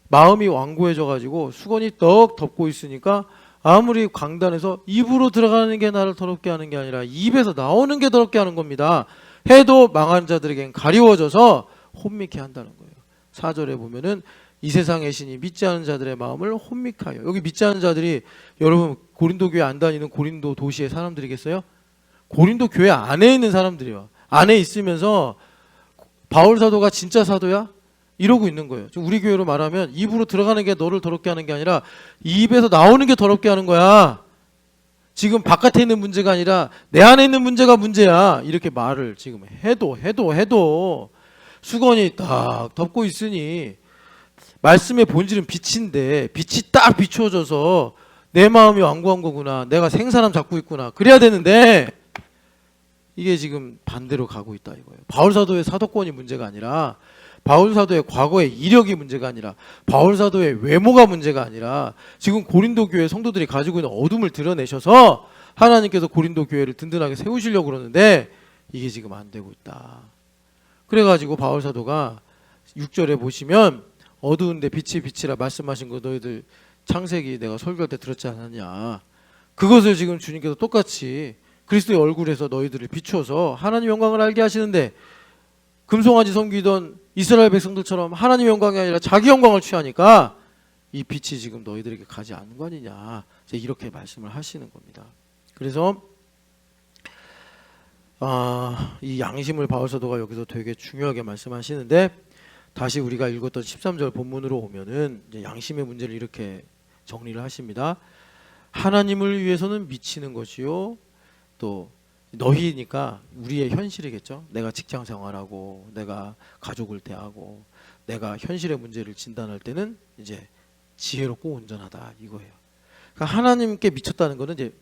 마음이 완고해져 가지고 수건이 떡 덮고 있으니까 아무리 강단에서 입으로 들어가는 게 나를 더럽게 하는 게 아니라 입에서 나오는 게 더럽게 하는 겁니다. 해도 망하는 자들에겐 가리워져서 혼미케 한다는 거예요. 4절에 보면은 이 세상의 신이 믿지 않은 자들의 마음을 혼미케 하여. 여기 믿지 않은 자들이 여러분 고린도 교회 안 다니는 고린도 도시의 사람들이겠어요? 고린도 교회 안에 있는 사람들이요. 안에 있으면서 바울 사도가 진짜 사도야? 이러고 있는 거예요. 지금 우리 교회로 말하면 입으로 들어가는 게 너를 더럽게 하는 게 아니라 입에서 나오는 게 더럽게 하는 거야. 지금 바깥에 있는 문제가 아니라 내 안에 있는 문제가 문제야. 이렇게 말을 지금 해도 수건이 딱 덮고 있으니 말씀의 본질은 빛인데 빛이 딱 비추어져서 내 마음이 완고한 거구나. 내가 생사람 잡고 있구나. 그래야 되는데 이게 지금 반대로 가고 있다 이거예요. 바울 사도의 사도권이 문제가 아니라 바울 사도의 과거의 이력이 문제가 아니라 바울 사도의 외모가 문제가 아니라 지금 고린도 교회 성도들이 가지고 있는 어둠을 드러내셔서 하나님께서 고린도 교회를 든든하게 세우시려고 그러는데 이게 지금 안 되고 있다. 그래가지고 바울 사도가 6절에 보시면 어두운데 빛이 빛이라 말씀하신 거 너희들 창세기 내가 설교할 때 들었지 않았냐. 그것을 지금 주님께서 똑같이 그리스도의 얼굴에서 너희들을 비추어서 하나님 영광을 알게 하시는데 금송아지 섬기던 이스라엘 백성들처럼 하나님 영광이 아니라 자기 영광을 취하니까 이 빛이 지금 너희들에게 가지 않는 거 아니냐. 이렇게 말씀을 하시는 겁니다. 그래서 이 양심을 바울 사도가 여기서 되게 중요하게 말씀하시는데 다시 우리가 읽었던 13절 본문으로 오면은 이제 양심의 문제를 이렇게 정리를 하십니다. 하나님을 위해서는 미치는 것이요. 또 너희니까 우리의 현실이겠죠. 내가 직장 생활하고 내가 가족을 대하고 내가 현실의 문제를 진단할 때는 이제 지혜롭고 온전하다 이거예요. 그러니까 하나님께 미쳤다는 거는 이제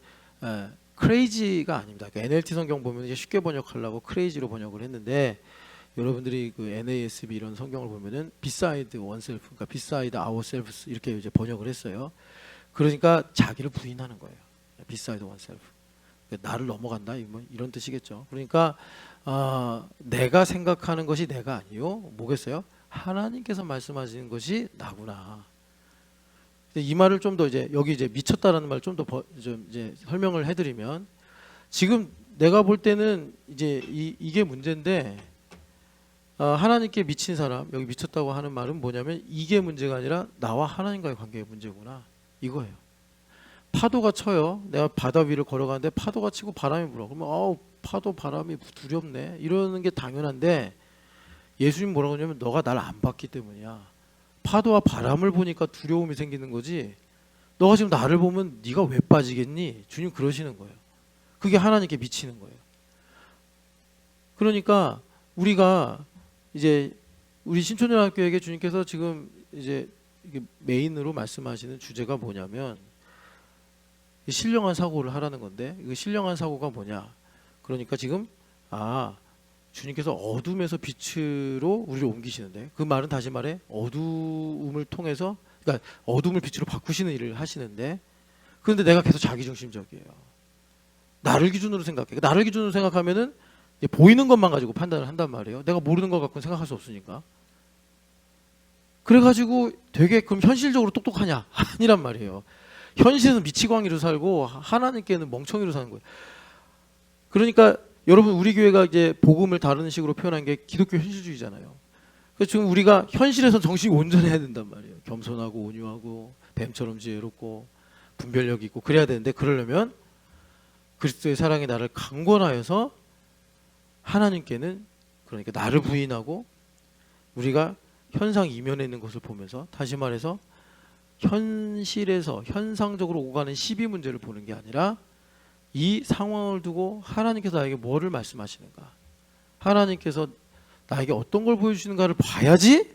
crazy가 아닙니다. 그러니까 NLT 성경 보면 이제 쉽게 번역하려고 crazy로 번역을 했는데 여러분들이 그 NASB 이런 성경을 보면은 beside oneself, 그러니까 beside ourselves 이렇게 이제 번역을 했어요. 그러니까 자기를 부인하는 거예요. beside oneself. 나를 넘어간다 이런 뜻이겠죠. 그러니까 내가 생각하는 것이 내가 아니요. 뭐겠어요? 하나님께서 말씀하시는 것이 나구나. 이 말을 좀 더 이제 여기 이제 미쳤다라는 말 좀 더 이제 설명을 해드리면 지금 내가 볼 때는 이제 이게 문제인데 하나님께 미친 사람 여기 미쳤다고 하는 말은 뭐냐면 이게 문제가 아니라 나와 하나님과의 관계의 문제구나 이거예요. 파도가 쳐요. 내가 바다 위를 걸어가는데 파도가 치고 바람이 불어. 그러면 파도 바람이 두렵네. 이러는 게 당연한데 예수님 뭐라고 하냐면 너가 날 안 봤기 때문이야. 파도와 바람을 보니까 두려움이 생기는 거지. 너가 지금 나를 보면 네가 왜 빠지겠니? 주님 그러시는 거예요. 그게 하나님께 미치는 거예요. 그러니까 우리가 이제 우리 신촌연합교회에게 주님께서 지금 이제 이게 메인으로 말씀하시는 주제가 뭐냐면 신령한 사고를 하라는 건데 이 신령한 사고가 뭐냐? 그러니까 지금 주님께서 어둠에서 빛으로 우리를 옮기시는데 그 말은 다시 말해 어둠을 통해서 그러니까 어둠을 빛으로 바꾸시는 일을 하시는데 그런데 내가 계속 자기중심적이에요. 나를 기준으로 생각해. 나를 기준으로 생각하면은 이제 보이는 것만 가지고 판단을 한단 말이에요. 내가 모르는 것 갖고는 생각할 수 없으니까. 그래가지고 되게 그럼 현실적으로 똑똑하냐? 아니란 말이에요. 현실에서 미치광이로 살고 하나님께는 멍청이로 사는 거예요. 그러니까 여러분 우리 교회가 이제 복음을 다른 식으로 표현한 게 기독교 현실주의잖아요. 그래서 지금 우리가 현실에서 정신이 온전해야 된단 말이에요. 겸손하고 온유하고 뱀처럼 지혜롭고 분별력 있고 그래야 되는데 그러려면 그리스도의 사랑이 나를 강권하여서 하나님께는 그러니까 나를 부인하고 우리가 현상 이면에 있는 것을 보면서 다시 말해서 현실에서 현상적으로 오가는 시비 문제를 보는 게 아니라 이 상황을 두고 하나님께서 나에게 뭐를 말씀하시는가 하나님께서 나에게 어떤 걸 보여주시는가를 봐야지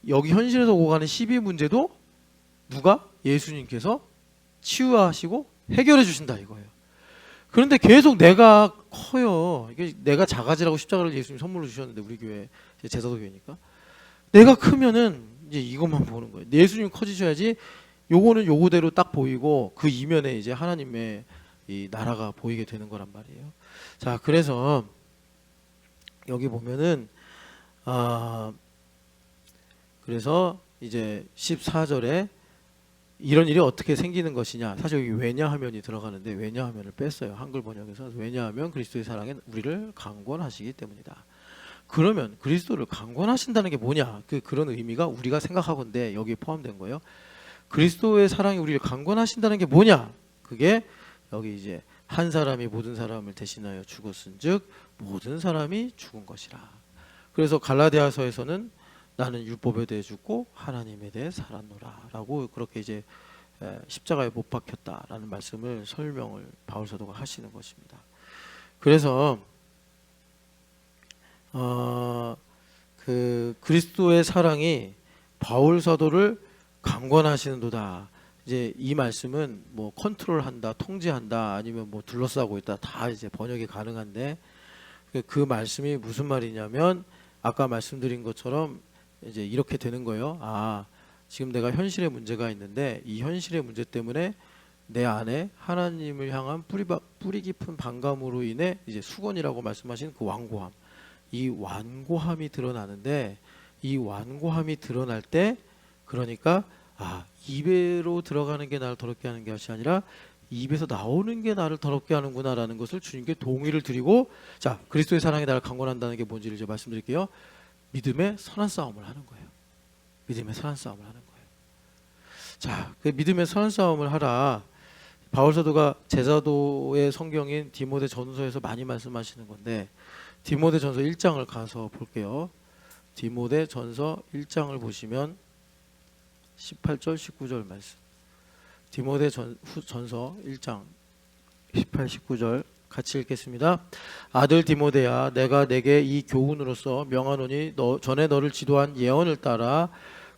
여기 현실에서 오가는 시비 문제도 누가? 예수님께서 치유하시고 해결해 주신다 이거예요. 그런데 계속 내가 커요. 이게 내가 작아지라고 십자가를 예수님 선물로 주셨는데 우리 교회 제사도 교회니까 내가 크면은 이제 이것만 보는 거예요. 예수님 커지셔야지 요거는 요거대로 딱 보이고 그 이면에 이제 하나님의 이 나라가 보이게 되는 거란 말이에요. 자, 그래서 여기 보면은 그래서 이제 14절에 이런 일이 어떻게 생기는 것이냐. 사실 여기 왜냐하면이 들어가는데 왜냐하면을 뺐어요. 한글 번역에서. 왜냐하면 그리스도의 사랑에 우리를 강권하시기 때문이다. 그러면 그리스도를 강권하신다는 게 뭐냐? 그런 의미가 우리가 생각하건대 여기에 포함된 거예요. 그리스도의 사랑이 우리를 강권하신다는 게 뭐냐? 그게 여기 이제 한 사람이 모든 사람을 대신하여 죽었은즉 모든 사람이 죽은 것이라. 그래서 갈라디아서에서는 나는 율법에 대해 죽고 하나님에 대해 살았노라라고 그렇게 이제 십자가에 못 박혔다라는 말씀을 설명을 바울 사도가 하시는 것입니다. 그래서 그 그리스도의 사랑이 바울 사도를 강권하시는도다. 이제 이 말씀은 뭐 컨트롤한다, 통제한다, 아니면 뭐 둘러싸고 있다, 다 이제 번역이 가능한데 그 말씀이 무슨 말이냐면 아까 말씀드린 것처럼 이제 이렇게 되는 거예요. 지금 내가 현실의 문제가 있는데 이 현실의 문제 때문에 내 안에 하나님을 향한 뿌리 깊은 반감으로 인해 이제 수건이라고 말씀하신 그 완고함, 이 완고함이 드러나는데 이 완고함이 드러날 때 그러니까 입에로 들어가는 게 나를 더럽게 하는 것이 아니라 입에서 나오는 게 나를 더럽게 하는구나라는 것을 주님께 동의를 드리고 자 그리스도의 사랑이 나를 강권한다는 게 뭔지를 이제 말씀드릴게요. 믿음의 선한 싸움을 하는 거예요. 믿음의 선한 싸움을 하는 거예요. 자, 그 믿음의 선한 싸움을 하라. 바울 사도가 제자도의 성경인 디모데 전서에서 많이 말씀하시는 건데 디모데 전서 1장을 가서 볼게요. 디모데 전서 1장을 보시면 18절 19절 말씀. 디모데 전서 1장 18, 19절 같이 읽겠습니다. 아들 디모데야 내가 내게 이 교훈으로서 명하노니 전에 너를 지도한 예언을 따라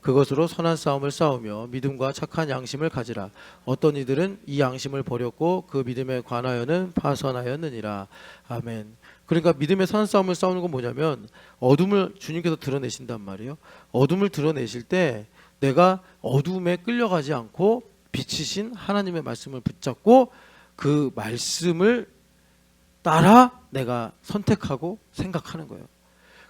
그것으로 선한 싸움을 싸우며 믿음과 착한 양심을 가지라. 어떤 이들은 이 양심을 버렸고 그 믿음에 관하여는 파선하였느니라. 아멘. 그러니까 믿음의 선한 싸움을 싸우는 건 뭐냐면 어둠을 주님께서 드러내신단 말이에요. 어둠을 드러내실 때 내가 어둠에 끌려가지 않고 빛이신 하나님의 말씀을 붙잡고 그 말씀을 따라 내가 선택하고 생각하는 거예요.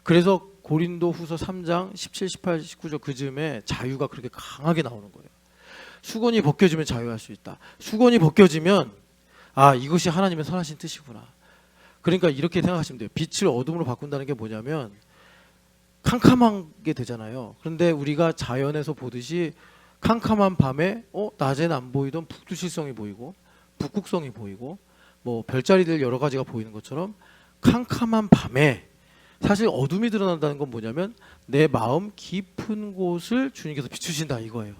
그래서 고린도 후서 3장 17, 18, 19절 그 즈음에 자유가 그렇게 강하게 나오는 거예요. 수건이 벗겨지면 자유할 수 있다. 수건이 벗겨지면 이것이 하나님의 선하신 뜻이구나. 그러니까 이렇게 생각하시면 돼요. 빛을 어둠으로 바꾼다는 게 뭐냐면 캄캄하게 되잖아요. 그런데 우리가 자연에서 보듯이 캄캄한 밤에 낮에는 안 보이던 북두실성이 보이고 북극성이 보이고 뭐 별자리들 여러 가지가 보이는 것처럼 캄캄한 밤에 사실 어둠이 드러난다는 건 뭐냐면 내 마음 깊은 곳을 주님께서 비추신다 이거예요.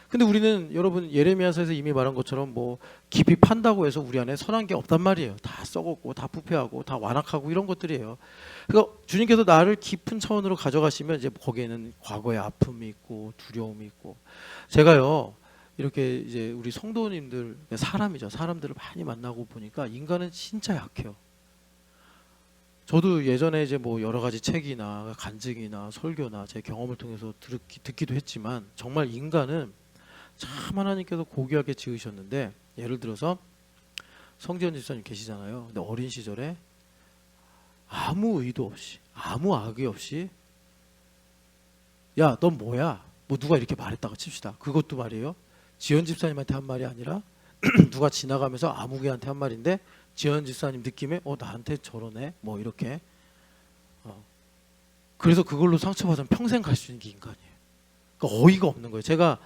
근데 우리는 여러분 예레미야서에서 이미 말한 것처럼 뭐 깊이 판다고 해서 우리 안에 선한 게 없단 말이에요. 다 썩었고 다 부패하고 다 완악하고 이런 것들이에요. 그러니까 주님께서 나를 깊은 차원으로 가져가시면 이제 거기에는 과거의 아픔이 있고 두려움이 있고 제가요 이렇게 이제 우리 성도님들 사람이죠. 사람들을 많이 만나고 보니까 인간은 진짜 약해요. 저도 예전에 이제 뭐 여러 가지 책이나 간증이나 설교나 제 경험을 통해서 듣기도 했지만 정말 인간은 참 하나님께서 고귀하게 지으셨는데 예를 들어서 성지현 집사님 계시잖아요. 근데 어린 시절에 아무 의도 없이 아무 악의 없이 야, 넌 뭐야? 뭐 누가 이렇게 말했다고 칩시다. 그것도 말이에요. 지현 집사님한테 한 말이 아니라 누가 지나가면서 아무 개한테 한 말인데 지현 집사님 느낌에 나한테 저러네 뭐 이렇게 그래서 그걸로 상처받으면 평생 갈 수 있는 게 인간이에요. 그러니까 어이가 없는 거예요. 제가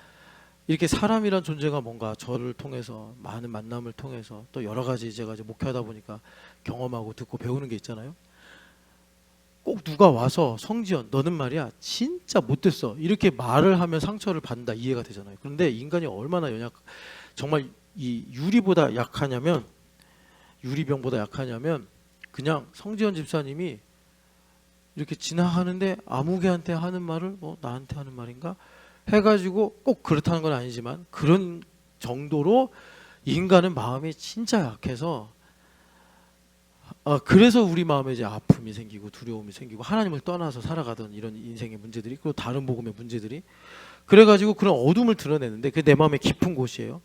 이렇게 사람이란 존재가 뭔가 저를 통해서 많은 만남을 통해서 또 여러 가지 제가 이제 목회하다 보니까 경험하고 듣고 배우는 게 있잖아요. 꼭 누가 와서 성지연 너는 말이야 진짜 못됐어 이렇게 말을 하면 상처를 받는다 이해가 되잖아요. 그런데 인간이 얼마나 정말 이 유리병보다 약하냐면 그냥 성지연 집사님이 이렇게 지나가는데 아무 개한테 하는 말을 나한테 하는 말인가 해가지고 꼭 그렇다는 건 아니지만 그런 정도로 인간은 마음이 진짜 약해서 그래서 우리 마음에 이제 아픔이 생기고 두려움이 생기고 하나님을 떠나서 살아가던 이런 인생의 문제들이, 그리고 다른 복음의 문제들이, 그래가지고 그런 어둠을 드러내는데 그게 내 마음의 깊은 곳이에요.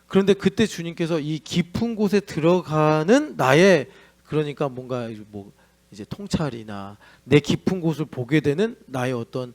그런데 그때 주님께서 이 깊은 곳에 들어가는 나의, 그러니까 뭔가 뭐 이제 통찰이나 내 깊은 곳을 보게 되는 나의 어떤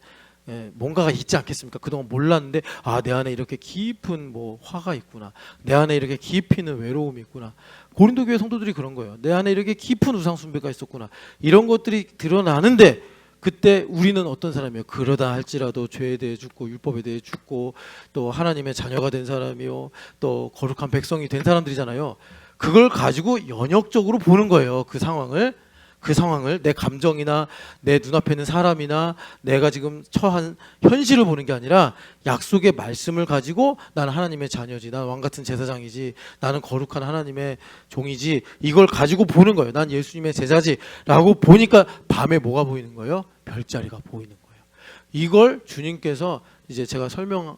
뭔가가 있지 않겠습니까? 그동안 몰랐는데 내 안에 이렇게 깊은 뭐 화가 있구나, 내 안에 이렇게 깊이 있는 외로움이 있구나. 고린도 교회 성도들이 그런 거예요. 내 안에 이렇게 깊은 우상 숭배가 있었구나. 이런 것들이 드러나는데 그때 우리는 어떤 사람이에요? 그러다 할지라도 죄에 대해 죽고 율법에 대해 죽고 또 하나님의 자녀가 된 사람이요 또 거룩한 백성이 된 사람들이잖아요. 그걸 가지고 연역적으로 보는 거예요. 그 상황을 내 감정이나 내 눈앞에 있는 사람이나 내가 지금 처한 현실을 보는 게 아니라 약속의 말씀을 가지고 나는 하나님의 자녀지, 나는 왕같은 제사장이지, 나는 거룩한 하나님의 종이지, 이걸 가지고 보는 거예요. 난 예수님의 제자지 라고 보니까 밤에 뭐가 보이는 거예요? 별자리가 보이는 거예요. 이걸 주님께서 이제 제가 설명한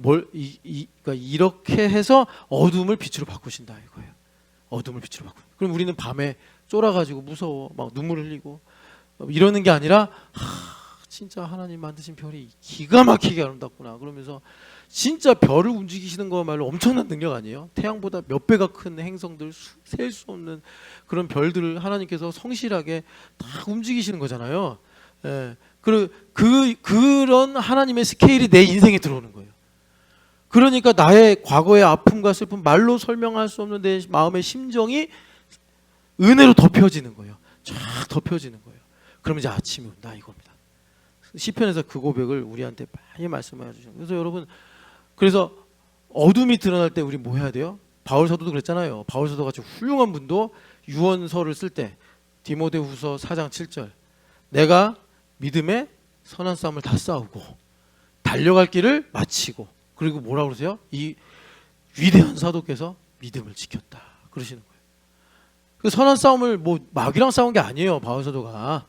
그러니까 이렇게 해서 어둠을 빛으로 바꾸신다 이거예요. 어둠을 빛으로 바꾸. 그럼 우리는 밤에 쫄아가지고 무서워 막 눈물 흘리고 이러는 게 아니라 진짜 하나님 만드신 별이 기가 막히게 아름답구나 그러면서, 진짜 별을 움직이시는 거말로 엄청난 능력 아니에요? 태양보다 몇 배가 큰 행성들, 셀 수 없는 그런 별들을 하나님께서 성실하게 다 움직이시는 거잖아요. 그런 하나님의 스케일이 내 인생에 들어오는 거예요. 그러니까 나의 과거의 아픔과 슬픔, 말로 설명할 수 없는 내 마음의 심정이 은혜로 덮여지는 거예요. 쫙 덮여지는 거예요. 그러면 이제 아침이 온다 이겁니다. 시편에서 그 고백을 우리한테 많이 말씀해 주죠. 그래서 여러분, 그래서 어둠이 드러날 때 우리 뭐 해야 돼요? 바울 사도도 그랬잖아요. 바울 사도 같이 훌륭한 분도 유언서를 쓸 때 디모데후서 4장 7절, 내가 믿음의 선한 싸움을 다 싸우고 달려갈 길을 마치고, 그리고 뭐라고 그러세요? 이 위대한 사도께서 믿음을 지켰다 그러시는 거예요. 그 선한 싸움을 뭐 마귀랑 싸운 게 아니에요. 바울 사도가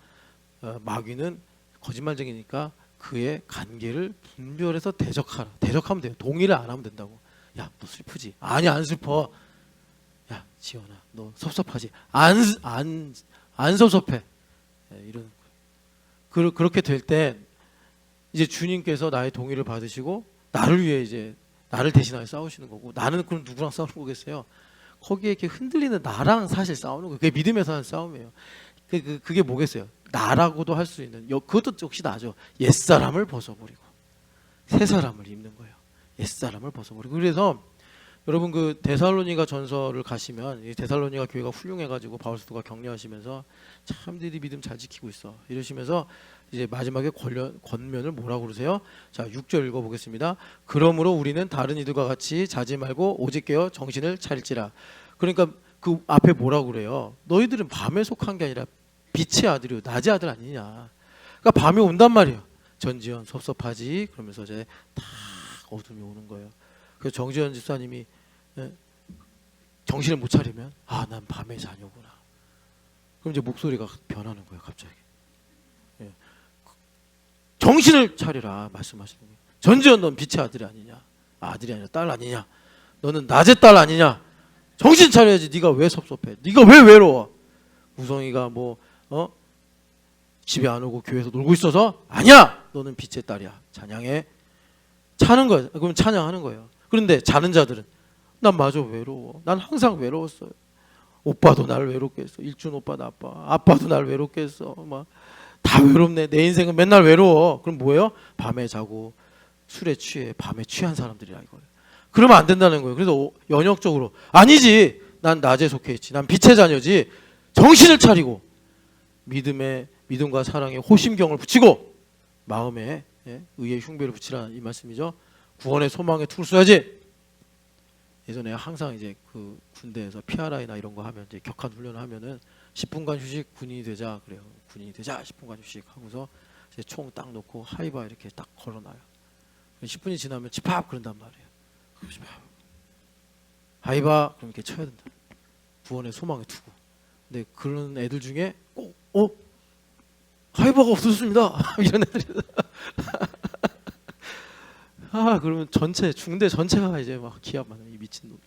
마귀는 거짓말쟁이니까 그의 관계를 분별해서 대적하라. 대적하면 돼요. 동의를 안 하면 된다고. 야, 너 슬프지? 아니, 안 슬퍼. 야, 지원아, 너 섭섭하지? 안 섭섭해. 이런 거예요. 그렇게 될 때 이제 주님께서 나의 동의를 받으시고 나를 위해 이제 나를 대신하여 싸우시는 거고, 나는 그럼 누구랑 싸우는 거겠어요? 거기에 이렇게 흔들리는 나랑 사실 싸우는 거예요. 그게 믿음에서 하는 싸움이에요. 그게 뭐겠어요? 나라고도 할 수 있는, 그것도 역시 나죠. 옛사람을 벗어버리고 새 사람을 입는 거예요. 옛사람을 벗어버리고. 그래서 여러분, 그 데살로니가 전서를 가시면 이 데살로니가 교회가 훌륭해가지고 바울 사도가 격려하시면서 참 너희들이 믿음 잘 지키고 있어 이러시면서 이제 마지막에 권면을 뭐라고 그러세요? 자, 6절 읽어보겠습니다. 그러므로 우리는 다른 이들과 같이 자지 말고 오직 깨어 정신을 차릴지라. 그러니까 그 앞에 뭐라고 그래요? 너희들은 밤에 속한 게 아니라 빛의 아들이요 낮의 아들 아니냐. 그러니까 밤이 온단 말이에요. 전지현 섭섭하지 그러면서 이제 다 어둠이 오는 거예요. 그래서 정지현 집사님이 정신을 못 차리면 난 밤의 자녀구나. 그럼 이제 목소리가 변하는 거예요. 갑자기. 정신을 차리라 말씀하시는 거예요. 전지현 넌 빛의 아들이 아니냐. 아들이 아니라 딸 아니냐. 너는 낮의 딸 아니냐. 정신 차려야지. 네가 왜 섭섭해. 네가 왜 외로워. 우성이가 뭐 집에 안 오고 교회에서 놀고 있어서 아니야. 너는 빛의 딸이야. 찬양해. 차는 거예요. 그러면 찬양하는 거예요. 그런데 자는 자들은 난 마저 외로워. 난 항상 외로웠어요. 오빠도 날 외롭게 했어. 일준 오빠 나빠. 아빠도 날 외롭게 했어. 막 다 외롭네. 내 인생은 맨날 외로워. 그럼 뭐예요? 밤에 자고 술에 취해 밤에 취한 사람들이라 이거예요. 그러면 안 된다는 거예요. 그래서 연역적으로 아니지. 난 낮에 속해 있지. 난 빛의 자녀지. 정신을 차리고 믿음과 사랑에 호심경을 붙이고 마음에 의의 흉배를 붙이라 이 말씀이죠. 구원의 소망에 투를 쏘야지. 예전에 항상 이제 그 군대에서 PRI나 이런 거 하면 이제 격한 훈련을 하면은 10분간 휴식 군인이 되자 그래요. 군인이 되자 10분간 휴식 하고서 이제 총 딱 놓고 하이바 이렇게 딱 걸어놔요. 10분이 지나면 집합 그런단 말이에요. 집합. 하이바 그럼 이렇게 쳐야 된다. 구원의 소망에 투고. 근데 그런 애들 중에 꼭 하이바가 없었습니다. 이런 애들이. 그러면 중대 전체가 이제 막 기합하는 이 미친 놈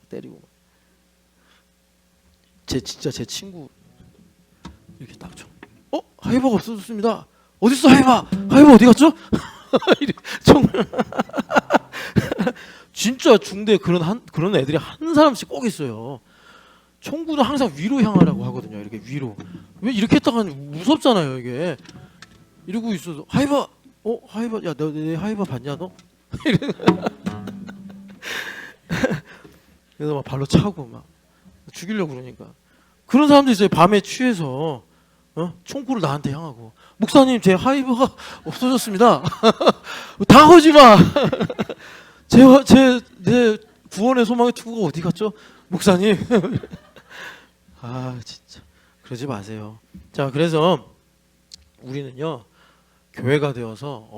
때리고. 진짜 제 친구 이렇게 딱 쳐. 하이버가 없어졌습니다. 어딨어 하이버? 하이버 어디 갔죠? 정말 진짜 중대 그런 애들이 한 사람씩 꼭 있어요. 총구도 항상 위로 향하라고 하거든요. 이렇게 위로. 왜 이렇게 했다가 무섭잖아요 이게. 이러고 있어서 하이버, 하이버, 야 너 내 하이버 봤냐 너? 그래서 막 발로 차고 막 죽이려고 그러니까. 그런 사람도 있어요. 밤에 취해서 총구를 나한테 향하고, 목사님 제 하이버가 없어졌습니다. 다 하지 마. 내 구원의 소망의 투구가 어디 갔죠? 목사님. 아 진짜 그러지 마세요. 자, 그래서 우리는요 교회가 되어서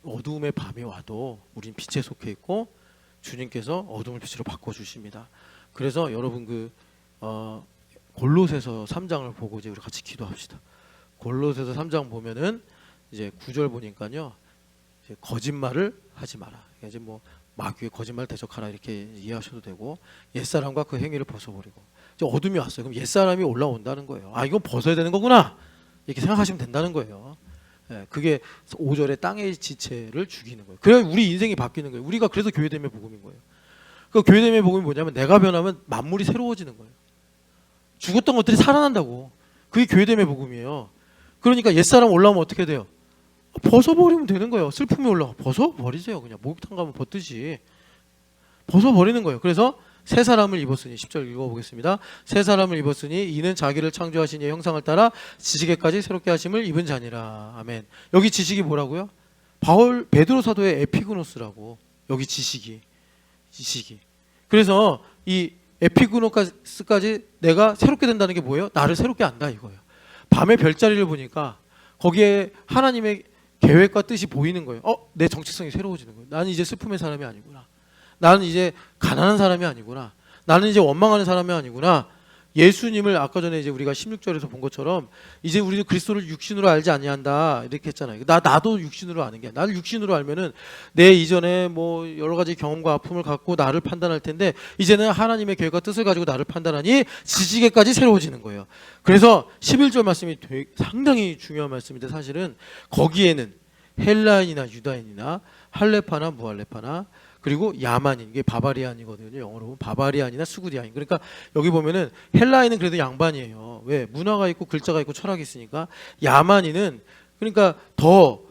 어두움의 밤이 와도 우린 빛에 속해 있고 주님께서 어둠을 빛으로 바꿔 주십니다. 그래서 여러분 골로새서 3장을 보고 이제 우리 같이 기도합시다. 골로새서 3장 보면은 이제 9절 보니까요, 이제 거짓말을 하지 마라. 이제 뭐 마귀의 거짓말 대적하라 이렇게 이해하셔도 되고, 옛사람과 그 행위를 벗어버리고. 이제 어둠이 왔어요. 그럼 옛사람이 올라온다는 거예요. 아, 이건 벗어야 되는 거구나 이렇게 생각하시면 된다는 거예요. 그게 5절에 땅의 지체를 죽이는 거예요. 그래야 우리 인생이 바뀌는 거예요. 우리가 그래서 교회됨의 복음인 거예요. 그 교회됨의 복음이 뭐냐면 내가 변하면 만물이 새로워지는 거예요. 죽었던 것들이 살아난다고. 그게 교회됨의 복음이에요. 그러니까 옛사람 올라오면 어떻게 돼요? 벗어버리면 되는 거예요. 슬픔이 올라와 벗어버리세요. 그냥 목욕탕 가면 벗듯이 벗어버리는 거예요. 그래서 새 사람을 입었으니, 10절 읽어보겠습니다. 새 사람을 입었으니 이는 자기를 창조하신 이의 형상을 따라 지식에까지 새롭게 하심을 입은 자니라. 아멘. 여기 지식이 뭐라고요? 베드로 사도의 에피그노스라고. 여기 지식이. 그래서 이 에피그노스까지 내가 새롭게 된다는 게 뭐예요? 나를 새롭게 안다 이거예요. 밤에 별자리를 보니까 거기에 하나님의 계획과 뜻이 보이는 거예요. 내 정체성이 새로워지는 거예요. 나는 이제 슬픔의 사람이 아니구나. 나는 이제 가난한 사람이 아니구나. 나는 이제 원망하는 사람이 아니구나. 예수님을 아까 전에 이제 우리가 16절에서 본 것처럼 이제 우리는 그리스도를 육신으로 알지 아니한다 이렇게 했잖아요. 나도 육신으로 아는 게, 나를 육신으로 알면은 내 이전에 뭐 여러 가지 경험과 아픔을 갖고 나를 판단할 텐데, 이제는 하나님의 계획과 뜻을 가지고 나를 판단하니 지식에까지 새로워지는 거예요. 그래서 11절 말씀이 상당히 중요한 말씀인데, 사실은 거기에는 헬라인이나 유다인이나 할레파나 무할레파나 그리고 야만인, 이게 바바리안이거든요. 영어로 보면 바바리안이나 스구디아인. 그러니까 여기 보면은 헬라인은 그래도 양반이에요. 왜? 문화가 있고 글자가 있고 철학이 있으니까. 야만인은 그러니까 더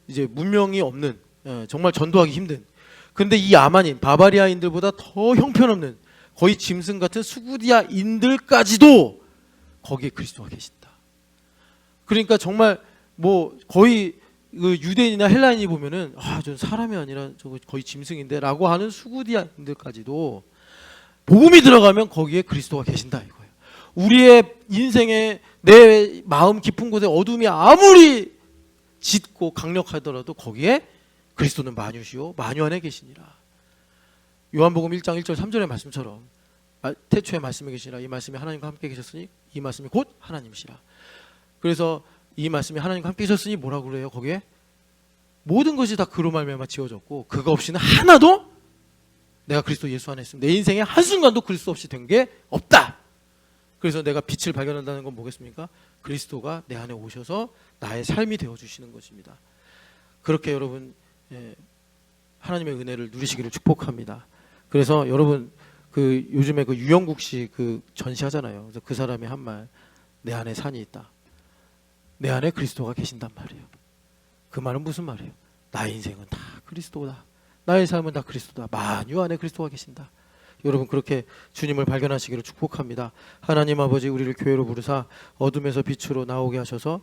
이제 문명이 없는, 정말 전도하기 힘든. 근데 이 야만인, 바바리아인들보다 더 형편없는 거의 짐승 같은 스구디아인들까지도 거기에 그리스도가 계신다. 그러니까 정말 뭐 거의 유대인이나 헬라인이 보면은 전 사람이 아니라 저거 거의 짐승인데라고 하는 수구디아인들까지도 복음이 들어가면 거기에 그리스도가 계신다 이거예요. 우리의 인생에 내 마음 깊은 곳에 어둠이 아무리 짙고 강력하더라도 거기에 그리스도는 만유시요 만유 안에 계시니라. 요한복음 1장 1절 3절의 말씀처럼 태초에 말씀이 계시라. 이 말씀이 하나님과 함께 계셨으니 이 말씀이 곧 하나님이시라. 그래서 이 말씀이 하나님과 함께 계셨으니 뭐라고 그래요? 거기에 모든 것이 다 그로 말미암아 지어졌고 그가 없이는 하나도 내가 그리스도 예수 안에 있으면 내 인생에 한순간도 그리스도 없이 된 게 없다. 그래서 내가 빛을 발견한다는 건 뭐겠습니까? 그리스도가 내 안에 오셔서 나의 삶이 되어주시는 것입니다. 그렇게 여러분 하나님의 은혜를 누리시기를 축복합니다. 그래서 여러분 요즘에 유영국 씨 전시하잖아요. 그래서 그 사람이 한 말, 내 안에 산이 있다. 내 안에 그리스도가 계신단 말이에요. 그 말은 무슨 말이에요? 나의 인생은 다 그리스도다. 나의 삶은 다 그리스도다. 만유 안에 그리스도가 계신다. 여러분 그렇게 주님을 발견하시기를 축복합니다. 하나님 아버지, 우리를 교회로 부르사 어둠에서 빛으로 나오게 하셔서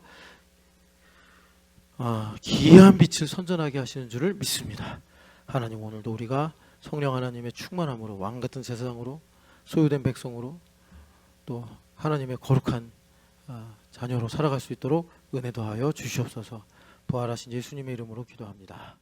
기이한 빛을 선전하게 하시는 줄을 믿습니다. 하나님, 오늘도 우리가 성령 하나님의 충만함으로 왕같은 세상으로 소유된 백성으로 또 하나님의 거룩한 자녀로 살아갈 수 있도록 은혜 더하여 주시옵소서. 부활하신 예수님의 이름으로 기도합니다.